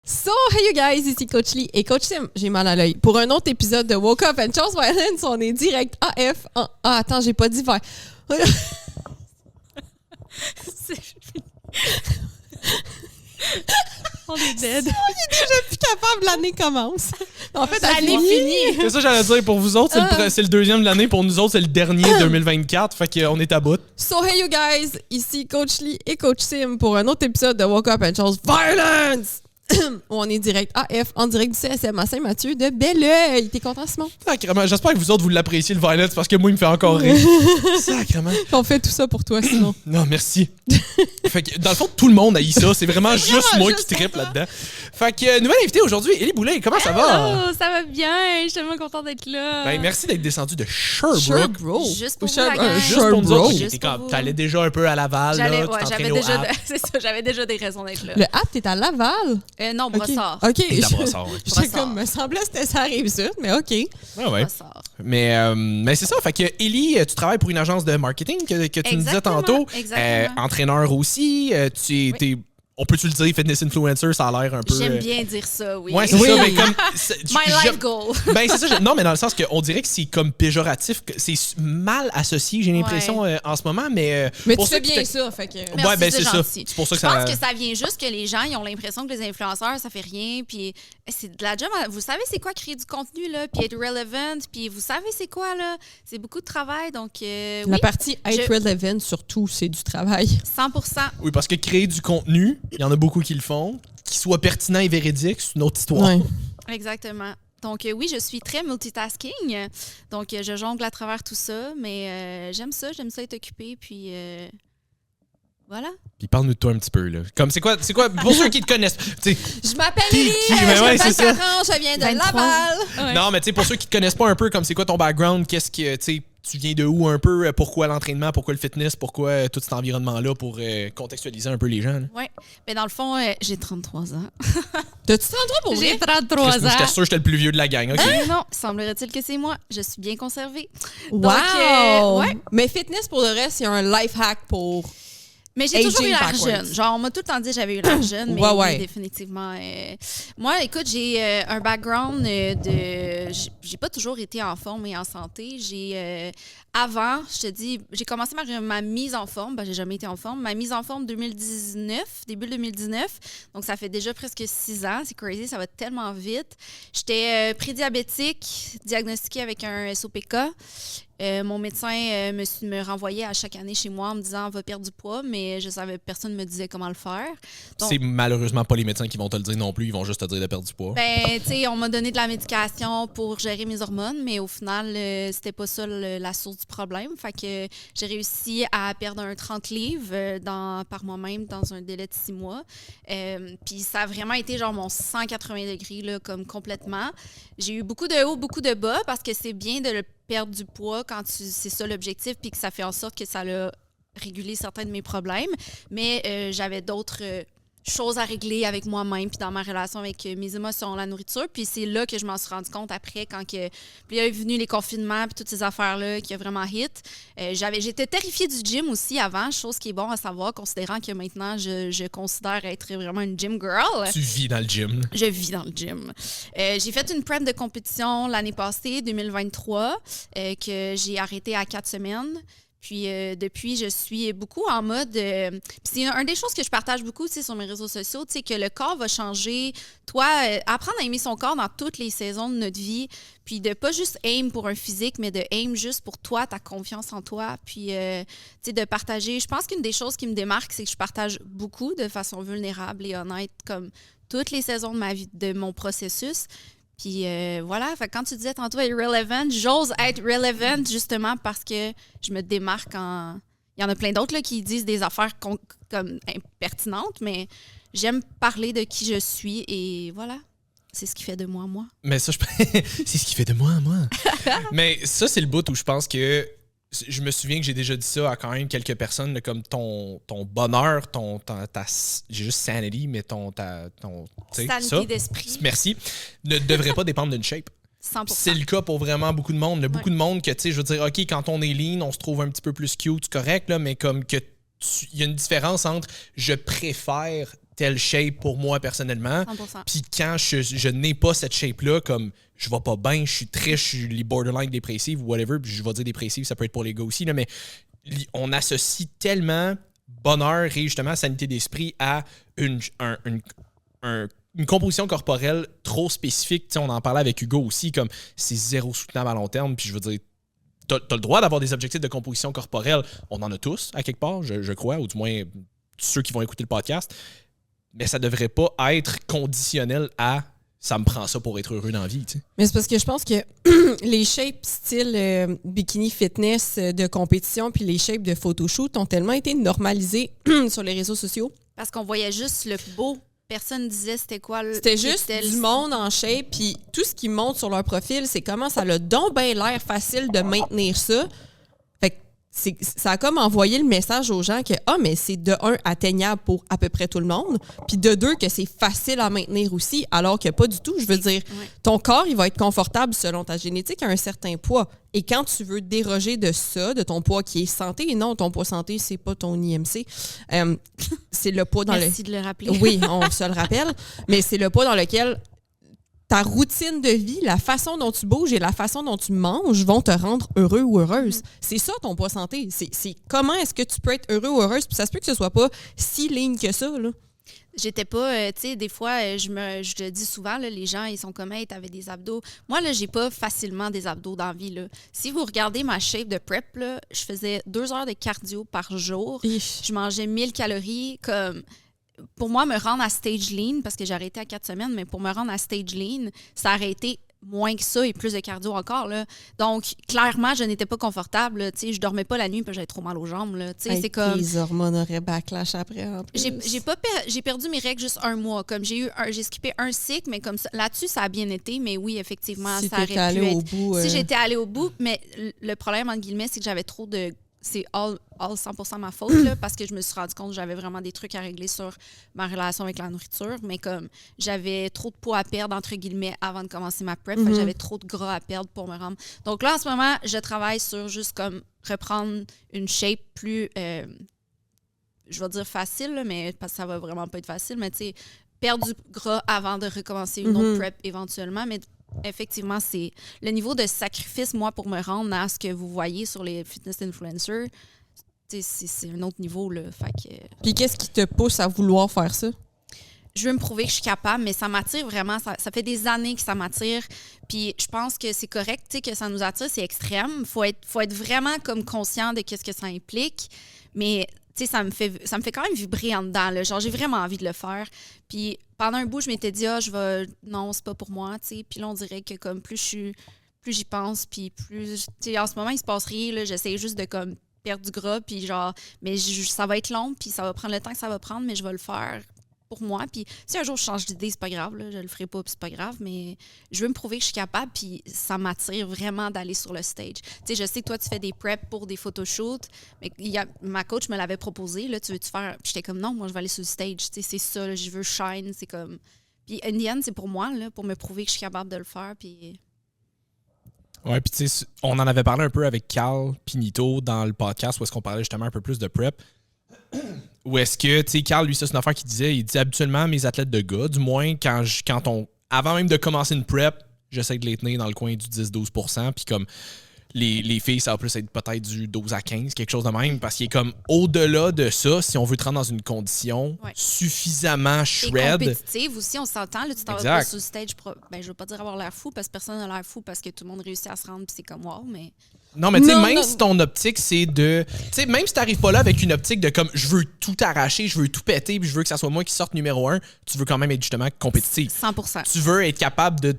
So, hey you guys, ici Coach Lee et Coach Sim. J'ai mal à l'œil. Pour un autre épisode de Woke Up and Chose Violence, on est direct AF. Attends, j'ai pas dit vert. On est dead. On est déjà plus capable, l'année commence. En fait, l'année finie. C'est ça, j'allais dire. Pour vous autres, c'est le deuxième de l'année. Pour nous autres, c'est le dernier 2024. Fait qu'on est à bout. So, hey you guys, ici Coach Lee et Coach Sim pour un autre épisode de Woke Up and Chose Violence. On est direct AF, en direct du CSM à Saint-Mathieu de Belleuil. T'es content, Simon? Sacrément. J'espère que vous autres, vous l'appréciez, le violence, parce que moi, il me fait encore rire. Sacrément. On fait tout ça pour toi, Simon. Non, merci. Fait que, dans le fond, tout le monde haït ça. C'est vraiment juste moi qui trippe là-dedans. Fait que, nouvelle invitée aujourd'hui, Élie Boulay. Comment ça va? Oh, ça va bien. Je suis tellement contente d'être là. Ben, merci d'être descendu de Sherbrooke. Sherbrooke. Juste pour vous, la gang. Juste pour nous autres. Juste pour vous. T'allais déjà un peu à Laval. J'allais, là, tu t'entraînais au déjà, App. c'est ça, j'avais déjà des raisons d'être là. Le app, t'es à Laval? Non, Brossard. OK. Et à Brossard, oui. J'étais Brossard. comme, me semblait que c'était ça arrive sud, mais OK. Ah ouais. Brossard. Mais c'est ça. Fait que, Élie, tu travailles pour une agence de marketing que tu nous disais tantôt. Exactement. Entraîneur aussi. On peut-tu le dire, fitness influencer, ça a l'air un peu. J'aime bien dire ça, oui. Ouais, c'est ça. Mais comme, My life goal. Ben, c'est ça. Non, mais dans le sens qu'on dirait que c'est comme péjoratif. C'est mal associé, j'ai l'impression, en ce moment. Mais Mais pour tu fais ceux qui bien te- ça, fait que... Merci, Ouais, ben, c'est ça. gentil. C'est pour ça que Je ça. pense que ça vient juste que les gens ils ont l'impression que les influenceurs, ça fait rien. Puis c'est de la job. Vous savez c'est quoi créer du contenu, là, puis être relevant. Puis vous savez c'est quoi, là. C'est beaucoup de travail. Donc, La oui, partie être relevant, surtout, c'est du travail. 100%. Oui, parce que créer du contenu, il y en a beaucoup qui le font. Qu'il soit pertinent et véridique, c'est une autre histoire. Ouais. Exactement. Donc, oui, je suis très multitasking. Donc, je jongle à travers tout ça. Mais j'aime ça être occupée. Puis, voilà. Puis parle-nous de toi un petit peu, là. Comme, c'est quoi pour ceux qui te connaissent, tu sais. Je m'appelle T'es Élie, qui? Ben ouais, c'est ça. 24 ans, je viens de 23. Laval. Ouais. Non, mais tu sais, pour ceux qui te connaissent pas un peu, comme c'est quoi ton background, qu'est-ce que, tu sais, tu viens de où un peu, pourquoi l'entraînement, pourquoi le fitness, pourquoi tout cet environnement-là pour contextualiser un peu les gens, là. Oui. Mais dans le fond, j'ai 33 ans. T'as-tu 33 pour vrai? J'ai 33 ans. J'étais sûr que j'étais le plus vieux de la gang, OK? Non, semblerait-il que c'est moi. Je suis bien conservée. Wow! Donc, ouais. Mais fitness, pour le reste, c'est un life hack pour... Mais j'ai toujours eu Aging l'air backwards. jeune. Genre, on m'a tout le temps dit que j'avais eu l'air jeune, mais Ouais. oui, définitivement. Moi, écoute, j'ai un background de... J'ai pas toujours été en forme et en santé. Avant, je te dis, j'ai commencé ma mise en forme. Ben, j'ai jamais été en forme. Ma mise en forme 2019, début 2019. Donc, ça fait déjà presque 6 ans. C'est crazy, ça va tellement vite. J'étais prédiabétique, diagnostiquée avec un SOPK. Mon médecin me renvoyait à chaque année chez moi en me disant on va perdre du poids, mais je savais personne me disait comment le faire. Donc, C'est malheureusement pas les médecins qui vont te le dire non plus, ils vont juste te dire de perdre du poids. ben, tu sais, on m'a donné de la médication pour gérer mes hormones, mais au final, c'était pas ça la source du problème. Fait que j'ai réussi à perdre un 30 livres par moi-même dans un délai de 6 mois. Puis ça a vraiment été genre mon 180 degrés, là, comme complètement. J'ai eu beaucoup de hauts, beaucoup de bas parce que c'est bien de perdre du poids quand c'est ça l'objectif puis que ça fait en sorte que ça a régulé certains de mes problèmes. Mais j'avais d'autres choses à régler avec moi-même puis dans ma relation avec mes émotions, la nourriture. Puis c'est là que je m'en suis rendu compte après quand puis il est venu les confinements puis toutes ces affaires-là qui a vraiment hit. J'étais terrifiée du gym aussi avant, chose qui est bon à savoir considérant que maintenant je considère être vraiment une gym girl. Tu vis dans le gym. Je vis dans le gym. J'ai fait une prep de compétition l'année passée, 2023, que j'ai arrêté à 4 semaines. Puis depuis, je suis beaucoup en mode... puis c'est une des choses que je partage beaucoup sur mes réseaux sociaux, que le corps va changer. Toi, apprendre à aimer son corps dans toutes les saisons de notre vie, puis de pas juste aim pour un physique, mais de aim juste pour toi, ta confiance en toi, puis de partager. Je pense qu'une des choses qui me démarque, c'est que je partage beaucoup de façon vulnérable et honnête, comme toutes les saisons de ma vie, de mon processus. Puis voilà, fait que quand tu disais tantôt être relevant, j'ose être relevant justement parce que je me démarque en... Il y en a plein d'autres là, qui disent des affaires comme impertinentes, mais j'aime parler de qui je suis et voilà. C'est ce qui fait de moi. Mais ça, c'est ce qui fait de moi. Mais ça, c'est le bout où je pense que je me souviens que j'ai déjà dit ça à quand même quelques personnes, là, comme ton bonheur, j'ai juste sanity, mais sanité d'esprit. Merci, ne devrait pas dépendre d'une shape. 100%. C'est le cas pour vraiment beaucoup de monde. Il y a beaucoup de monde que, tu sais, je veux dire, OK, quand on est lean, on se trouve un petit peu plus cute, correct, là, mais comme que il y a une différence entre je préfère telle shape pour moi personnellement. 100%. Puis quand je n'ai pas cette shape-là, comme je vais pas bien, je suis triste, je suis borderline dépressive ou whatever, puis je vais dire dépressive, ça peut être pour les gars aussi, là, mais on associe tellement bonheur et justement sanité d'esprit à une composition corporelle trop spécifique. T'sais, on en parlait avec Hugo aussi, comme c'est zéro soutenable à long terme, puis je veux dire, t'as le droit d'avoir des objectifs de composition corporelle, on en a tous à quelque part, je crois, ou du moins ceux qui vont écouter le podcast, mais ça devrait pas être conditionnel à ça me prend ça pour être heureux dans la vie. T'sais. Mais c'est parce que je pense que les shapes style bikini fitness de compétition puis les shapes de photoshoot ont tellement été normalisés sur les réseaux sociaux. Parce qu'on voyait juste le beau. Personne disait c'était quoi le... C'était juste du monde en shape, puis tout ce qui monte sur leur profil, c'est comment ça a donc bien l'air facile de maintenir ça. Fait que ça a comme envoyé le message aux gens que mais c'est de un atteignable pour à peu près tout le monde, puis de deux que c'est facile à maintenir aussi, alors que pas du tout. Je veux dire, ton corps, il va être confortable selon ta génétique à un certain poids. Et quand tu veux déroger de ça, de ton poids qui est santé, et non, ton poids santé, c'est pas ton IMC, c'est le poids dans Merci de le rappeler. Oui, on se le rappelle, mais c'est le poids dans lequel ta routine de vie, la façon dont tu bouges et la façon dont tu manges vont te rendre heureux ou heureuse. C'est ça, ton poids santé. C'est comment est-ce que tu peux être heureux ou heureuse, puis ça se peut que ce soit pas si ligne que ça, là. J'étais pas, tu sais, des fois, je le dis souvent, là, les gens, ils sont comme, hey, t'avais des abdos. Moi, là, j'ai pas facilement des abdos dans la vie, là. Si vous regardez ma shape de prep, là, je faisais 2 heures de cardio par jour. Je mangeais 1000 calories, comme... Pour moi, me rendre à stage lean, parce que j'ai arrêté à 4 semaines, mais pour me rendre à stage lean, ça aurait été moins que ça et plus de cardio encore, là. Donc, clairement, je n'étais pas confortable, là. Tu sais, je dormais pas la nuit parce que j'avais trop mal aux jambes, là. Tu sais, c'est comme... Les hormones auraient backlash après, en plus. J'ai perdu mes règles juste 1 mois. Comme j'ai skippé un cycle, mais comme ça, là-dessus, ça a bien été. Mais oui, effectivement, si ça aurait pu allé être... au bout, Si j'étais allée au bout, mais le problème, entre guillemets, c'est que j'avais trop de... C'est all 100% ma faute, là, parce que je me suis rendu compte que j'avais vraiment des trucs à régler sur ma relation avec la nourriture, mais comme j'avais trop de poids à perdre, entre guillemets, avant de commencer ma prep, fait que j'avais trop de gras à perdre pour me rendre. Donc là, en ce moment, je travaille sur juste comme reprendre une shape plus, je vais dire facile, là, mais parce que ça va vraiment pas être facile, mais tu sais, perdre du gras avant de recommencer une autre prep éventuellement, mais effectivement, c'est le niveau de sacrifice, moi, pour me rendre à ce que vous voyez sur les fitness influencers, c'est un autre niveau, là. Fait que... Puis qu'est-ce qui te pousse à vouloir faire ça? Je veux me prouver que je suis capable, mais ça m'attire vraiment. Ça fait des années que ça m'attire. Puis je pense que c'est correct, que ça nous attire, c'est extrême. Faut être vraiment comme conscient de ce que ça implique. Mais ça me fait quand même vibrer en dedans, là. Genre, j'ai vraiment envie de le faire. Puis pendant un bout, je m'étais dit, non, c'est pas pour moi, tu sais. Puis là, on dirait que comme plus j'y pense, puis plus, tu sais, en ce moment, il se passe rien, là. J'essaie juste de comme perdre du gras, puis genre, mais ça va être long, puis ça va prendre le temps que ça va prendre, mais je vais le faire pour moi. Puis si un jour je change d'idée, c'est pas grave, là, je le ferai pas, puis c'est pas grave, mais je veux me prouver que je suis capable, puis ça m'attire vraiment d'aller sur le stage. Tu sais, je sais que toi, tu fais des preps pour des photoshoots, mais ma coach me l'avait proposé, là, tu veux-tu faire... Puis j'étais comme, non, moi, je vais aller sur le stage, tu sais, c'est ça, là, je veux shine, c'est comme... Puis Indian, c'est pour moi, là, pour me prouver que je suis capable de le faire, puis... Ouais, puis tu sais, on en avait parlé un peu avec Carl Pinito dans le podcast où est-ce qu'on parlait justement un peu plus de prep. Où est-ce que, tu sais, Carl, lui, ça, c'est une affaire qu'il disait. Il dit habituellement, mes athlètes de gars, du moins, avant même de commencer une prep, j'essaie de les tenir dans le coin du 10-12%. Puis comme les filles, ça va plus être peut-être du 12 à 15, quelque chose de même. Parce qu'il est comme au-delà de ça, si on veut te rendre dans une condition suffisamment shred. Et compétitive aussi, on s'entend. Là, tu t'en vas pas sur le stage. Je veux pas dire avoir l'air fou parce que personne n'a l'air fou parce que tout le monde réussit à se rendre puis c'est comme wow, mais. Non, mais tu sais, même si ton optique, c'est de... Tu sais, même si t'arrives pas là avec une optique de comme, je veux tout arracher, je veux tout péter, puis je veux que ça soit moi qui sorte numéro 1, tu veux quand même être justement compétitif. 100%. Tu veux être capable de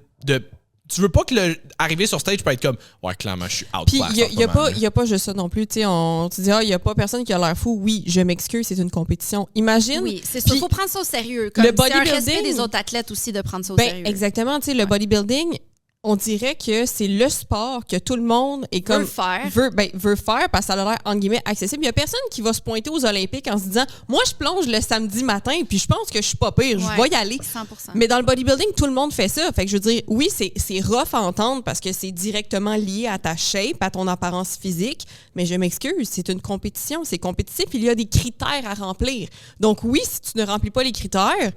tu veux pas que arriver sur stage peut être comme, ouais, clairement, je suis outclass. Puis il y a pas juste ça non plus. Tu sais, on te dit, il y a pas personne qui a l'air fou. Oui, je m'excuse, c'est une compétition. Imagine. Oui, c'est ça. Il faut prendre ça au sérieux. Comme le bodybuilding, c'est un respect des autres athlètes aussi de prendre ça au sérieux. Exactement. Tu sais, le bodybuilding, on dirait que c'est le sport que tout le monde est comme veut faire parce que ça a l'air entre guillemets accessible. Il y a personne qui va se pointer aux Olympiques en se disant moi je plonge le samedi matin puis je pense que je suis pas pire, je vais y aller. 100%. Mais dans le bodybuilding, tout le monde fait ça. Fait que je veux dire, oui, c'est rough à entendre parce que c'est directement lié à ta shape, à ton apparence physique, mais je m'excuse, c'est une compétition, c'est compétitif, il y a des critères à remplir. Donc oui, si tu ne remplis pas les critères,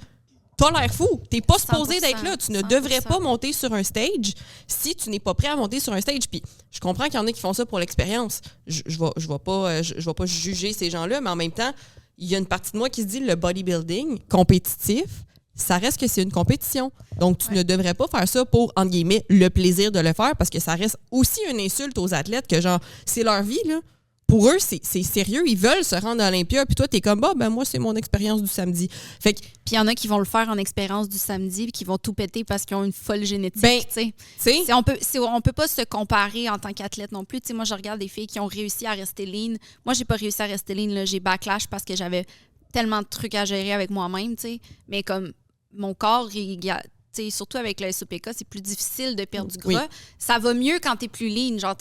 t'as l'air fou. T'es pas supposé d'être là. Tu ne 100%. devrais pas monter sur un stage si tu n'es pas prêt à monter sur un stage. Puis je comprends qu'il y en a qui font ça pour l'expérience. Je vais pas juger ces gens-là, mais en même temps, il y a une partie de moi qui se dit le bodybuilding compétitif, ça reste que c'est une compétition. Donc, tu ne devrais pas faire ça pour, entre guillemets, le plaisir de le faire parce que ça reste aussi une insulte aux athlètes que genre, c'est leur vie, là. Pour eux, c'est sérieux. Ils veulent se rendre à l'Olympia. Puis toi, t'es comme, bah, ben moi, c'est mon expérience du samedi. Fait que, puis il y en a qui vont le faire en expérience du samedi puis qui vont tout péter parce qu'ils ont une folle génétique. Ben, tu sais. On peut pas se comparer en tant qu'athlète non plus. T'sais, moi, je regarde des filles qui ont réussi à rester lean. Moi, j'ai pas réussi à rester lean. Là. J'ai backlash parce que j'avais tellement de trucs à gérer avec moi-même. T'sais. Mais comme mon corps, surtout avec le SOPK, c'est plus difficile de perdre du gras. Oui. Ça va mieux quand t'es plus lean. Genre,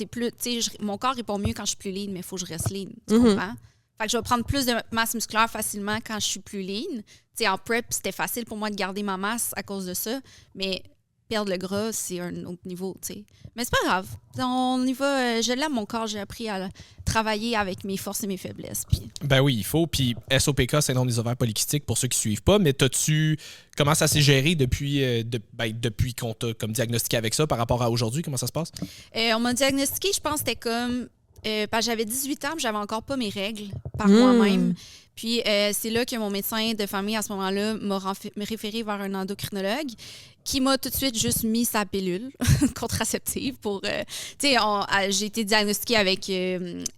mon corps répond mieux quand je suis plus lean, mais il faut que je reste lean. Tu comprends? Fait que je vais prendre plus de masse musculaire facilement quand je suis plus lean. T'sais, en prep, c'était facile pour moi de garder ma masse à cause de ça. Mais perdre le gras, c'est un autre niveau. T'sais. Mais c'est pas grave. On y va. Je l'aime, mon corps. J'ai appris à travailler avec mes forces et mes faiblesses. Puis... Ben oui, il faut. Puis SOPK, syndrome des ovaires polykystiques, pour ceux qui ne suivent pas, mais comment ça s'est géré depuis qu'on t'a comme diagnostiqué avec ça par rapport à aujourd'hui? Comment ça se passe? On m'a diagnostiqué, je pense, c'était comme... parce que j'avais 18 ans, mais j'avais encore pas mes règles par moi-même. Puis c'est là que mon médecin de famille, à ce moment-là, m'a référé vers un endocrinologue qui m'a tout de suite juste mis sa pilule contraceptive pour... j'ai été diagnostiquée avec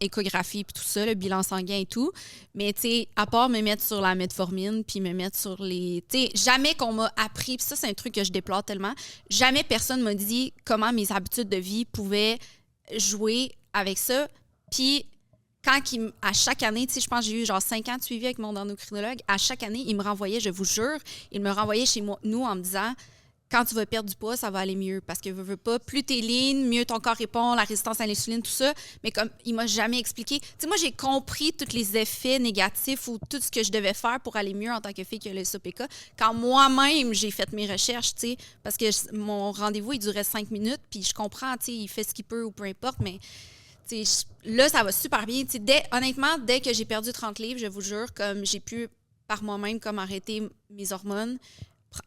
échographie et tout ça, le bilan sanguin et tout. Mais, à part me mettre sur la metformine puis me mettre sur les... jamais qu'on m'a appris, puis ça, c'est un truc que je déplore tellement, jamais personne m'a dit comment mes habitudes de vie pouvaient jouer avec ça. Puis... à chaque année, je pense que j'ai eu genre 5 ans de suivi avec mon endocrinologue, à chaque année, il me renvoyait, je vous jure, il me renvoyait chez nous en me disant quand tu vas perdre du poids, ça va aller mieux. Parce que veux pas, plus t'es lean, mieux ton corps répond, la résistance à l'insuline, tout ça. Mais comme il m'a jamais expliqué. Tu sais, moi, j'ai compris tous les effets négatifs ou tout ce que je devais faire pour aller mieux en tant que fille qui a le SOPK. Quand moi-même, j'ai fait mes recherches, tu sais, parce que mon rendez-vous, il durait 5 minutes, puis je comprends, tu sais, il fait ce qu'il peut ou peu importe, mais... là, ça va super bien. Honnêtement, dès que j'ai perdu 30 livres, je vous jure, comme j'ai pu par moi-même comme arrêter mes hormones,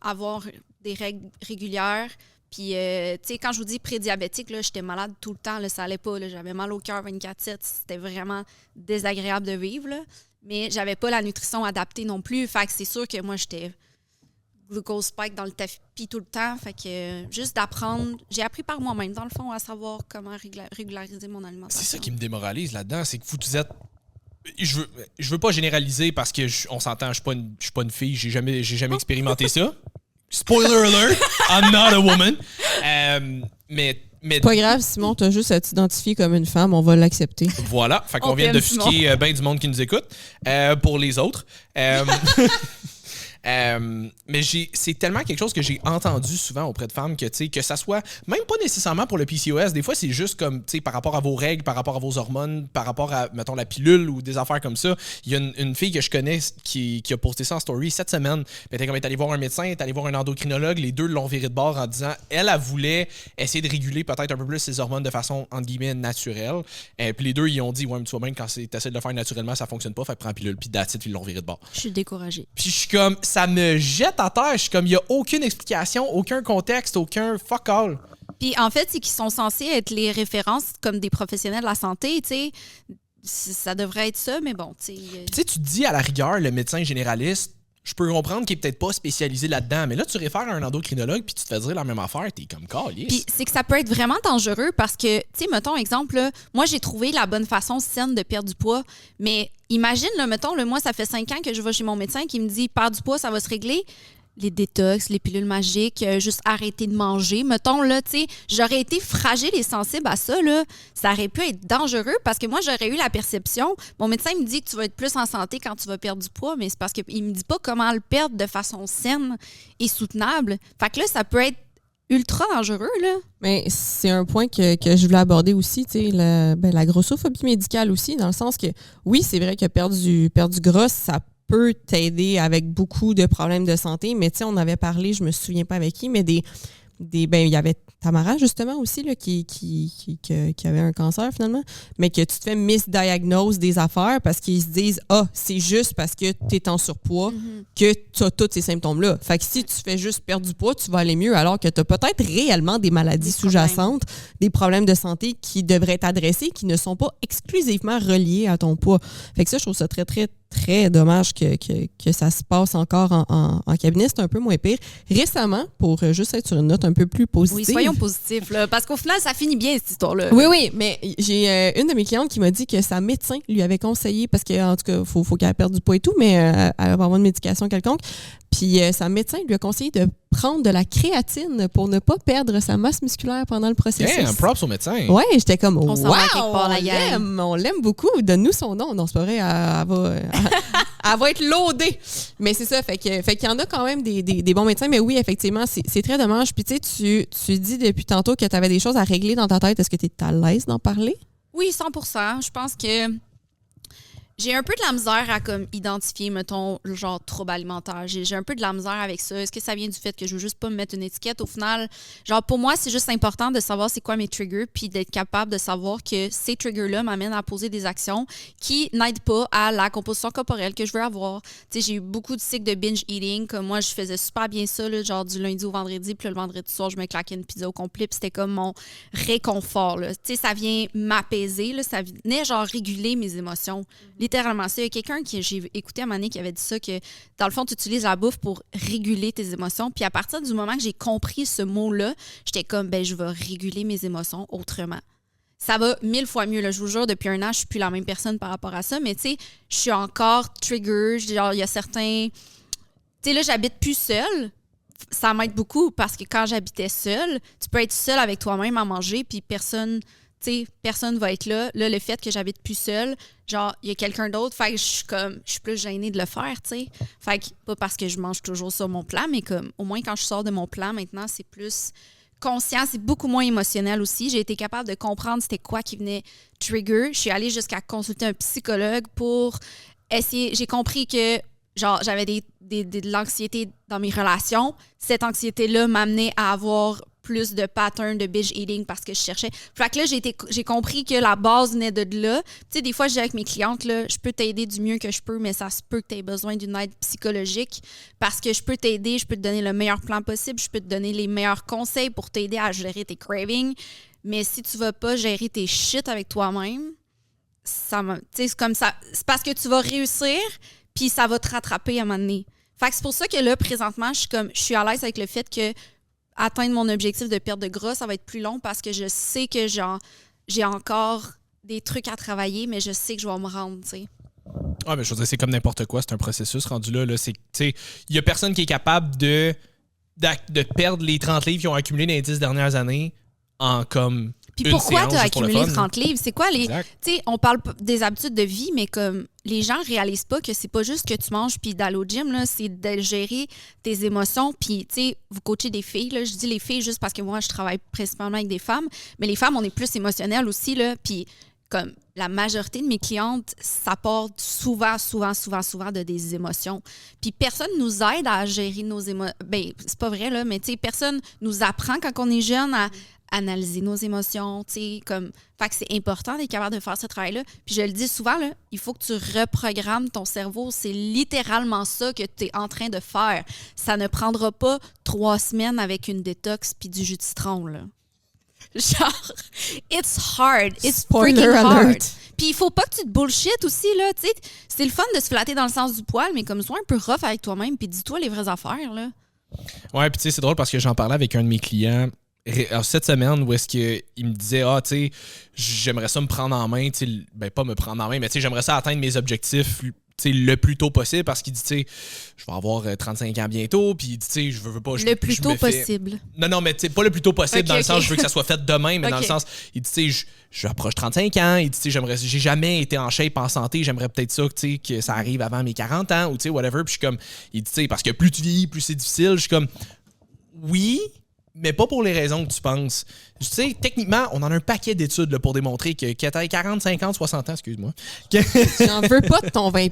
avoir des règles régulières. Puis, quand je vous dis prédiabétique, là, j'étais malade tout le temps. Là, ça allait pas. Là, j'avais mal au cœur 24/7. C'était vraiment désagréable de vivre. Là. Mais j'avais pas la nutrition adaptée non plus. Fait que c'est sûr que moi, j'étais glucose spike dans le tapis tout le temps. Fait que juste d'apprendre, j'ai appris par moi-même, dans le fond, à savoir comment régulariser mon alimentation. C'est ça qui me démoralise là-dedans, c'est que vous êtes... Je veux pas généraliser parce que on s'entend, je suis pas une fille, j'ai jamais expérimenté ça. Spoiler alert, I'm not a woman. Mais pas grave, Simon, t'as juste à t'identifier comme une femme, on va l'accepter. Voilà, fait qu'on vient de fiquer bien du monde qui nous écoute. Pour les autres. Mais c'est tellement quelque chose que j'ai entendu souvent auprès de femmes que ça soit même pas nécessairement pour le PCOS. Des fois, c'est juste comme par rapport à vos règles, par rapport à vos hormones, par rapport à, mettons, la pilule ou des affaires comme ça. Il y a une fille que je connais qui a posté ça en story cette semaine. Elle est allée voir un médecin, elle est allée voir un endocrinologue. Les deux l'ont viré de bord en disant elle voulait essayer de réguler peut-être un peu plus ses hormones de façon, entre guillemets, naturelle. Puis les deux, ils ont dit ouais, mais tu vois bien, quand tu essaies de le faire naturellement, ça fonctionne pas. Fait que prends la pilule. Puis that's it, ils l'ont viré de bord. Je suis découragée. Puis je suis comme... ça me jette à terre. Je suis comme, il n'y a aucune explication, aucun contexte, aucun fuck all. Puis en fait, c'est qu'ils sont censés être les références comme des professionnels de la santé, tu sais. Ça devrait être ça, mais bon, tu sais. Tu sais, tu te dis à la rigueur, le médecin généraliste, je peux comprendre qu'il est peut-être pas spécialisé là-dedans, mais là, tu réfères à un endocrinologue puis tu te fais dire la même affaire, t'es comme calice. Puis c'est que ça peut être vraiment dangereux parce que, tu sais, mettons, exemple, là, moi, j'ai trouvé la bonne façon saine de perdre du poids, mais imagine, là, mettons, moi, ça fait 5 ans que je vais chez mon médecin qui me dit « Perds du poids, ça va se régler ». Les détox, les pilules magiques, juste arrêter de manger. Mettons, là, tu sais, j'aurais été fragile et sensible à ça, là. Ça aurait pu être dangereux parce que moi, j'aurais eu la perception. Mon médecin me dit que tu vas être plus en santé quand tu vas perdre du poids, mais c'est parce qu'il me dit pas comment le perdre de façon saine et soutenable. Fait que là, ça peut être ultra dangereux, là. Mais c'est un point que je voulais aborder aussi, tu sais, la grossophobie médicale aussi, dans le sens que, oui, c'est vrai que perdre du gras, ça peut t'aider avec beaucoup de problèmes de santé, mais tu sais, on avait parlé, je me souviens pas avec qui, mais ben, il y avait Tamara, justement, aussi, là, qui avait un cancer, finalement, mais que tu te fais misdiagnose des affaires parce qu'ils se disent « Ah, c'est juste parce que tu es en surpoids que tu as tous ces symptômes-là. » Fait que si tu fais juste perdre du poids, tu vas aller mieux alors que tu as peut-être réellement des maladies sous-jacentes, des problèmes de santé qui devraient être adressés, qui ne sont pas exclusivement reliés à ton poids. Fait que ça, je trouve ça très, très, très dommage que ça se passe encore en cabinet. C'est un peu moins pire. Récemment, pour juste être sur une note un peu plus positive... Oui, soyons positifs, là, parce qu'au final, ça finit bien, cette histoire-là. Oui, mais j'ai une de mes clientes qui m'a dit que sa médecin lui avait conseillé, parce qu'en tout cas, faut qu'elle perde du poids et tout, mais elle va avoir une médication quelconque. Puis sa médecon lui a conseillé de prendre de la créatine pour ne pas perdre sa masse musculaire pendant le processus. Un props au médecin. Ouais, j'étais comme On s'en va quelque part, la on l'aime beaucoup, donne-nous son nom. Non, c'est pas vrai, elle va être loadée. Mais c'est ça, fait qu'il y en a quand même des bons médecins, mais oui, effectivement, c'est très dommage. Puis tu sais, tu dis depuis tantôt que tu avais des choses à régler dans ta tête. Est-ce que tu es à l'aise d'en parler? Oui, 100%. Je pense que j'ai un peu de la misère à comme identifier, mettons, le genre trouble alimentaire. J'ai un peu de la misère avec ça. Est-ce que ça vient du fait que je veux juste pas me mettre une étiquette? Au final, genre pour moi, c'est juste important de savoir c'est quoi mes triggers puis d'être capable de savoir que ces triggers-là m'amènent à poser des actions qui n'aident pas à la composition corporelle que je veux avoir. Tu sais, j'ai eu beaucoup de cycles de binge eating. Comme moi, je faisais super bien ça, là, genre du lundi au vendredi. Puis le vendredi soir, je me claquais une pizza au complet. Puis c'était comme mon réconfort. Tu sais, ça vient m'apaiser. Là, ça venait genre réguler mes émotions. Littéralement, ça. Il y a quelqu'un que j'ai écouté à un moment donné qui avait dit ça, que dans le fond, tu utilises la bouffe pour réguler tes émotions. Puis à partir du moment que j'ai compris ce mot-là, j'étais comme, ben je vais réguler mes émotions autrement. Ça va 1000 fois mieux. Là. Je vous jure, depuis 1 an, je suis plus la même personne par rapport à ça. Mais tu sais, je suis encore trigger. Genre, il y a certains... Tu sais, là, j'habite plus seule. Ça m'aide beaucoup parce que quand j'habitais seule, tu peux être seule avec toi-même à manger, puis personne va être là. Là, le fait que j'habite plus seule, genre, il y a quelqu'un d'autre, fait que je suis plus gênée de le faire, tu sais. Fait que, pas parce que je mange toujours sur mon plan, mais comme, au moins quand je sors de mon plan, maintenant, c'est plus conscient, c'est beaucoup moins émotionnel aussi. J'ai été capable de comprendre c'était quoi qui venait trigger. Je suis allée jusqu'à consulter un psychologue pour essayer. J'ai compris que, genre, j'avais de l'anxiété dans mes relations. Cette anxiété-là m'amenait à avoir plus de patterns de binge eating parce que je cherchais. Fait que là, j'ai compris que la base venait de là. Tu sais, des fois, je dis avec mes clientes, là, je peux t'aider du mieux que je peux, mais ça se peut que tu aies besoin d'une aide psychologique parce que je peux t'aider, je peux te donner le meilleur plan possible, je peux te donner les meilleurs conseils pour t'aider à gérer tes cravings. Mais si tu vas pas gérer tes shit avec toi-même, c'est comme ça. C'est parce que tu vas réussir, puis ça va te rattraper à un moment donné. Fait que c'est pour ça que là, présentement, je suis à l'aise avec le fait que atteindre mon objectif de perte de gras, ça va être plus long parce que je sais que j'ai encore des trucs à travailler, mais je sais que je vais me rendre, tu sais. Ah, mais je veux dire, c'est comme n'importe quoi, c'est un processus rendu là. C'est, tu sais, il y a personne qui est capable de perdre les 30 livres qu'ils ont accumulés dans les 10 dernières années en comme. Puis pourquoi tu as accumulé 30 livres? C'est quoi les. Tu sais, on parle des habitudes de vie, mais comme les gens réalisent pas que c'est pas juste que tu manges puis d'aller au gym, là, c'est de gérer tes émotions. Puis, tu sais, vous coachez des filles, là. Je dis les filles juste parce que moi, je travaille principalement avec des femmes, mais les femmes, on est plus émotionnelles aussi, là. Puis, comme la majorité de mes clientes, ça part souvent de des émotions. Puis personne nous aide à gérer nos émotions. Ben, c'est pas vrai, là, mais tu sais, personne nous apprend quand on est jeune à analyser nos émotions, tu sais, comme... Fait que c'est important d'être capable de faire ce travail-là. Puis je le dis souvent, là, il faut que tu reprogrammes ton cerveau. C'est littéralement ça que tu es en train de faire. Ça ne prendra pas 3 semaines avec une détox puis du jus de citron, là. Genre, it's hard. It's freaking hard. Puis il faut pas que tu te bullshit aussi, là, tu sais. C'est le fun de se flatter dans le sens du poil, mais comme sois un peu rough avec toi-même puis dis-toi les vraies affaires, là. Ouais, puis tu sais, c'est drôle parce que j'en parlais avec un de mes clients cette semaine où est-ce qu'il me disait tu sais, j'aimerais ça me prendre en main, tu sais, ben pas me prendre en main, mais tu sais, j'aimerais ça atteindre mes objectifs, tu sais, le plus tôt possible parce qu'il dit, tu sais, je vais avoir 35 ans bientôt, puis il dit, tu sais, je veux pas... Le plus tôt possible. Non, mais tu sais, pas le plus tôt possible dans le sens, je veux que ça soit fait demain, mais dans le sens, il dit, tu sais, j'approche 35 ans, il dit, tu sais, j'ai jamais été en shape, en santé, j'aimerais peut-être ça, tu sais, que ça arrive avant mes 40 ans, ou tu sais, whatever, puis je suis comme, il dit, tu sais, parce que plus tu vieillis, plus c'est difficile, je suis comme, oui... mais pas pour les raisons que tu penses. Tu sais, techniquement, on en a un paquet d'études là, pour démontrer que t'as 40, 50, 60 ans, excuse-moi. J'en veux pas de ton 20$.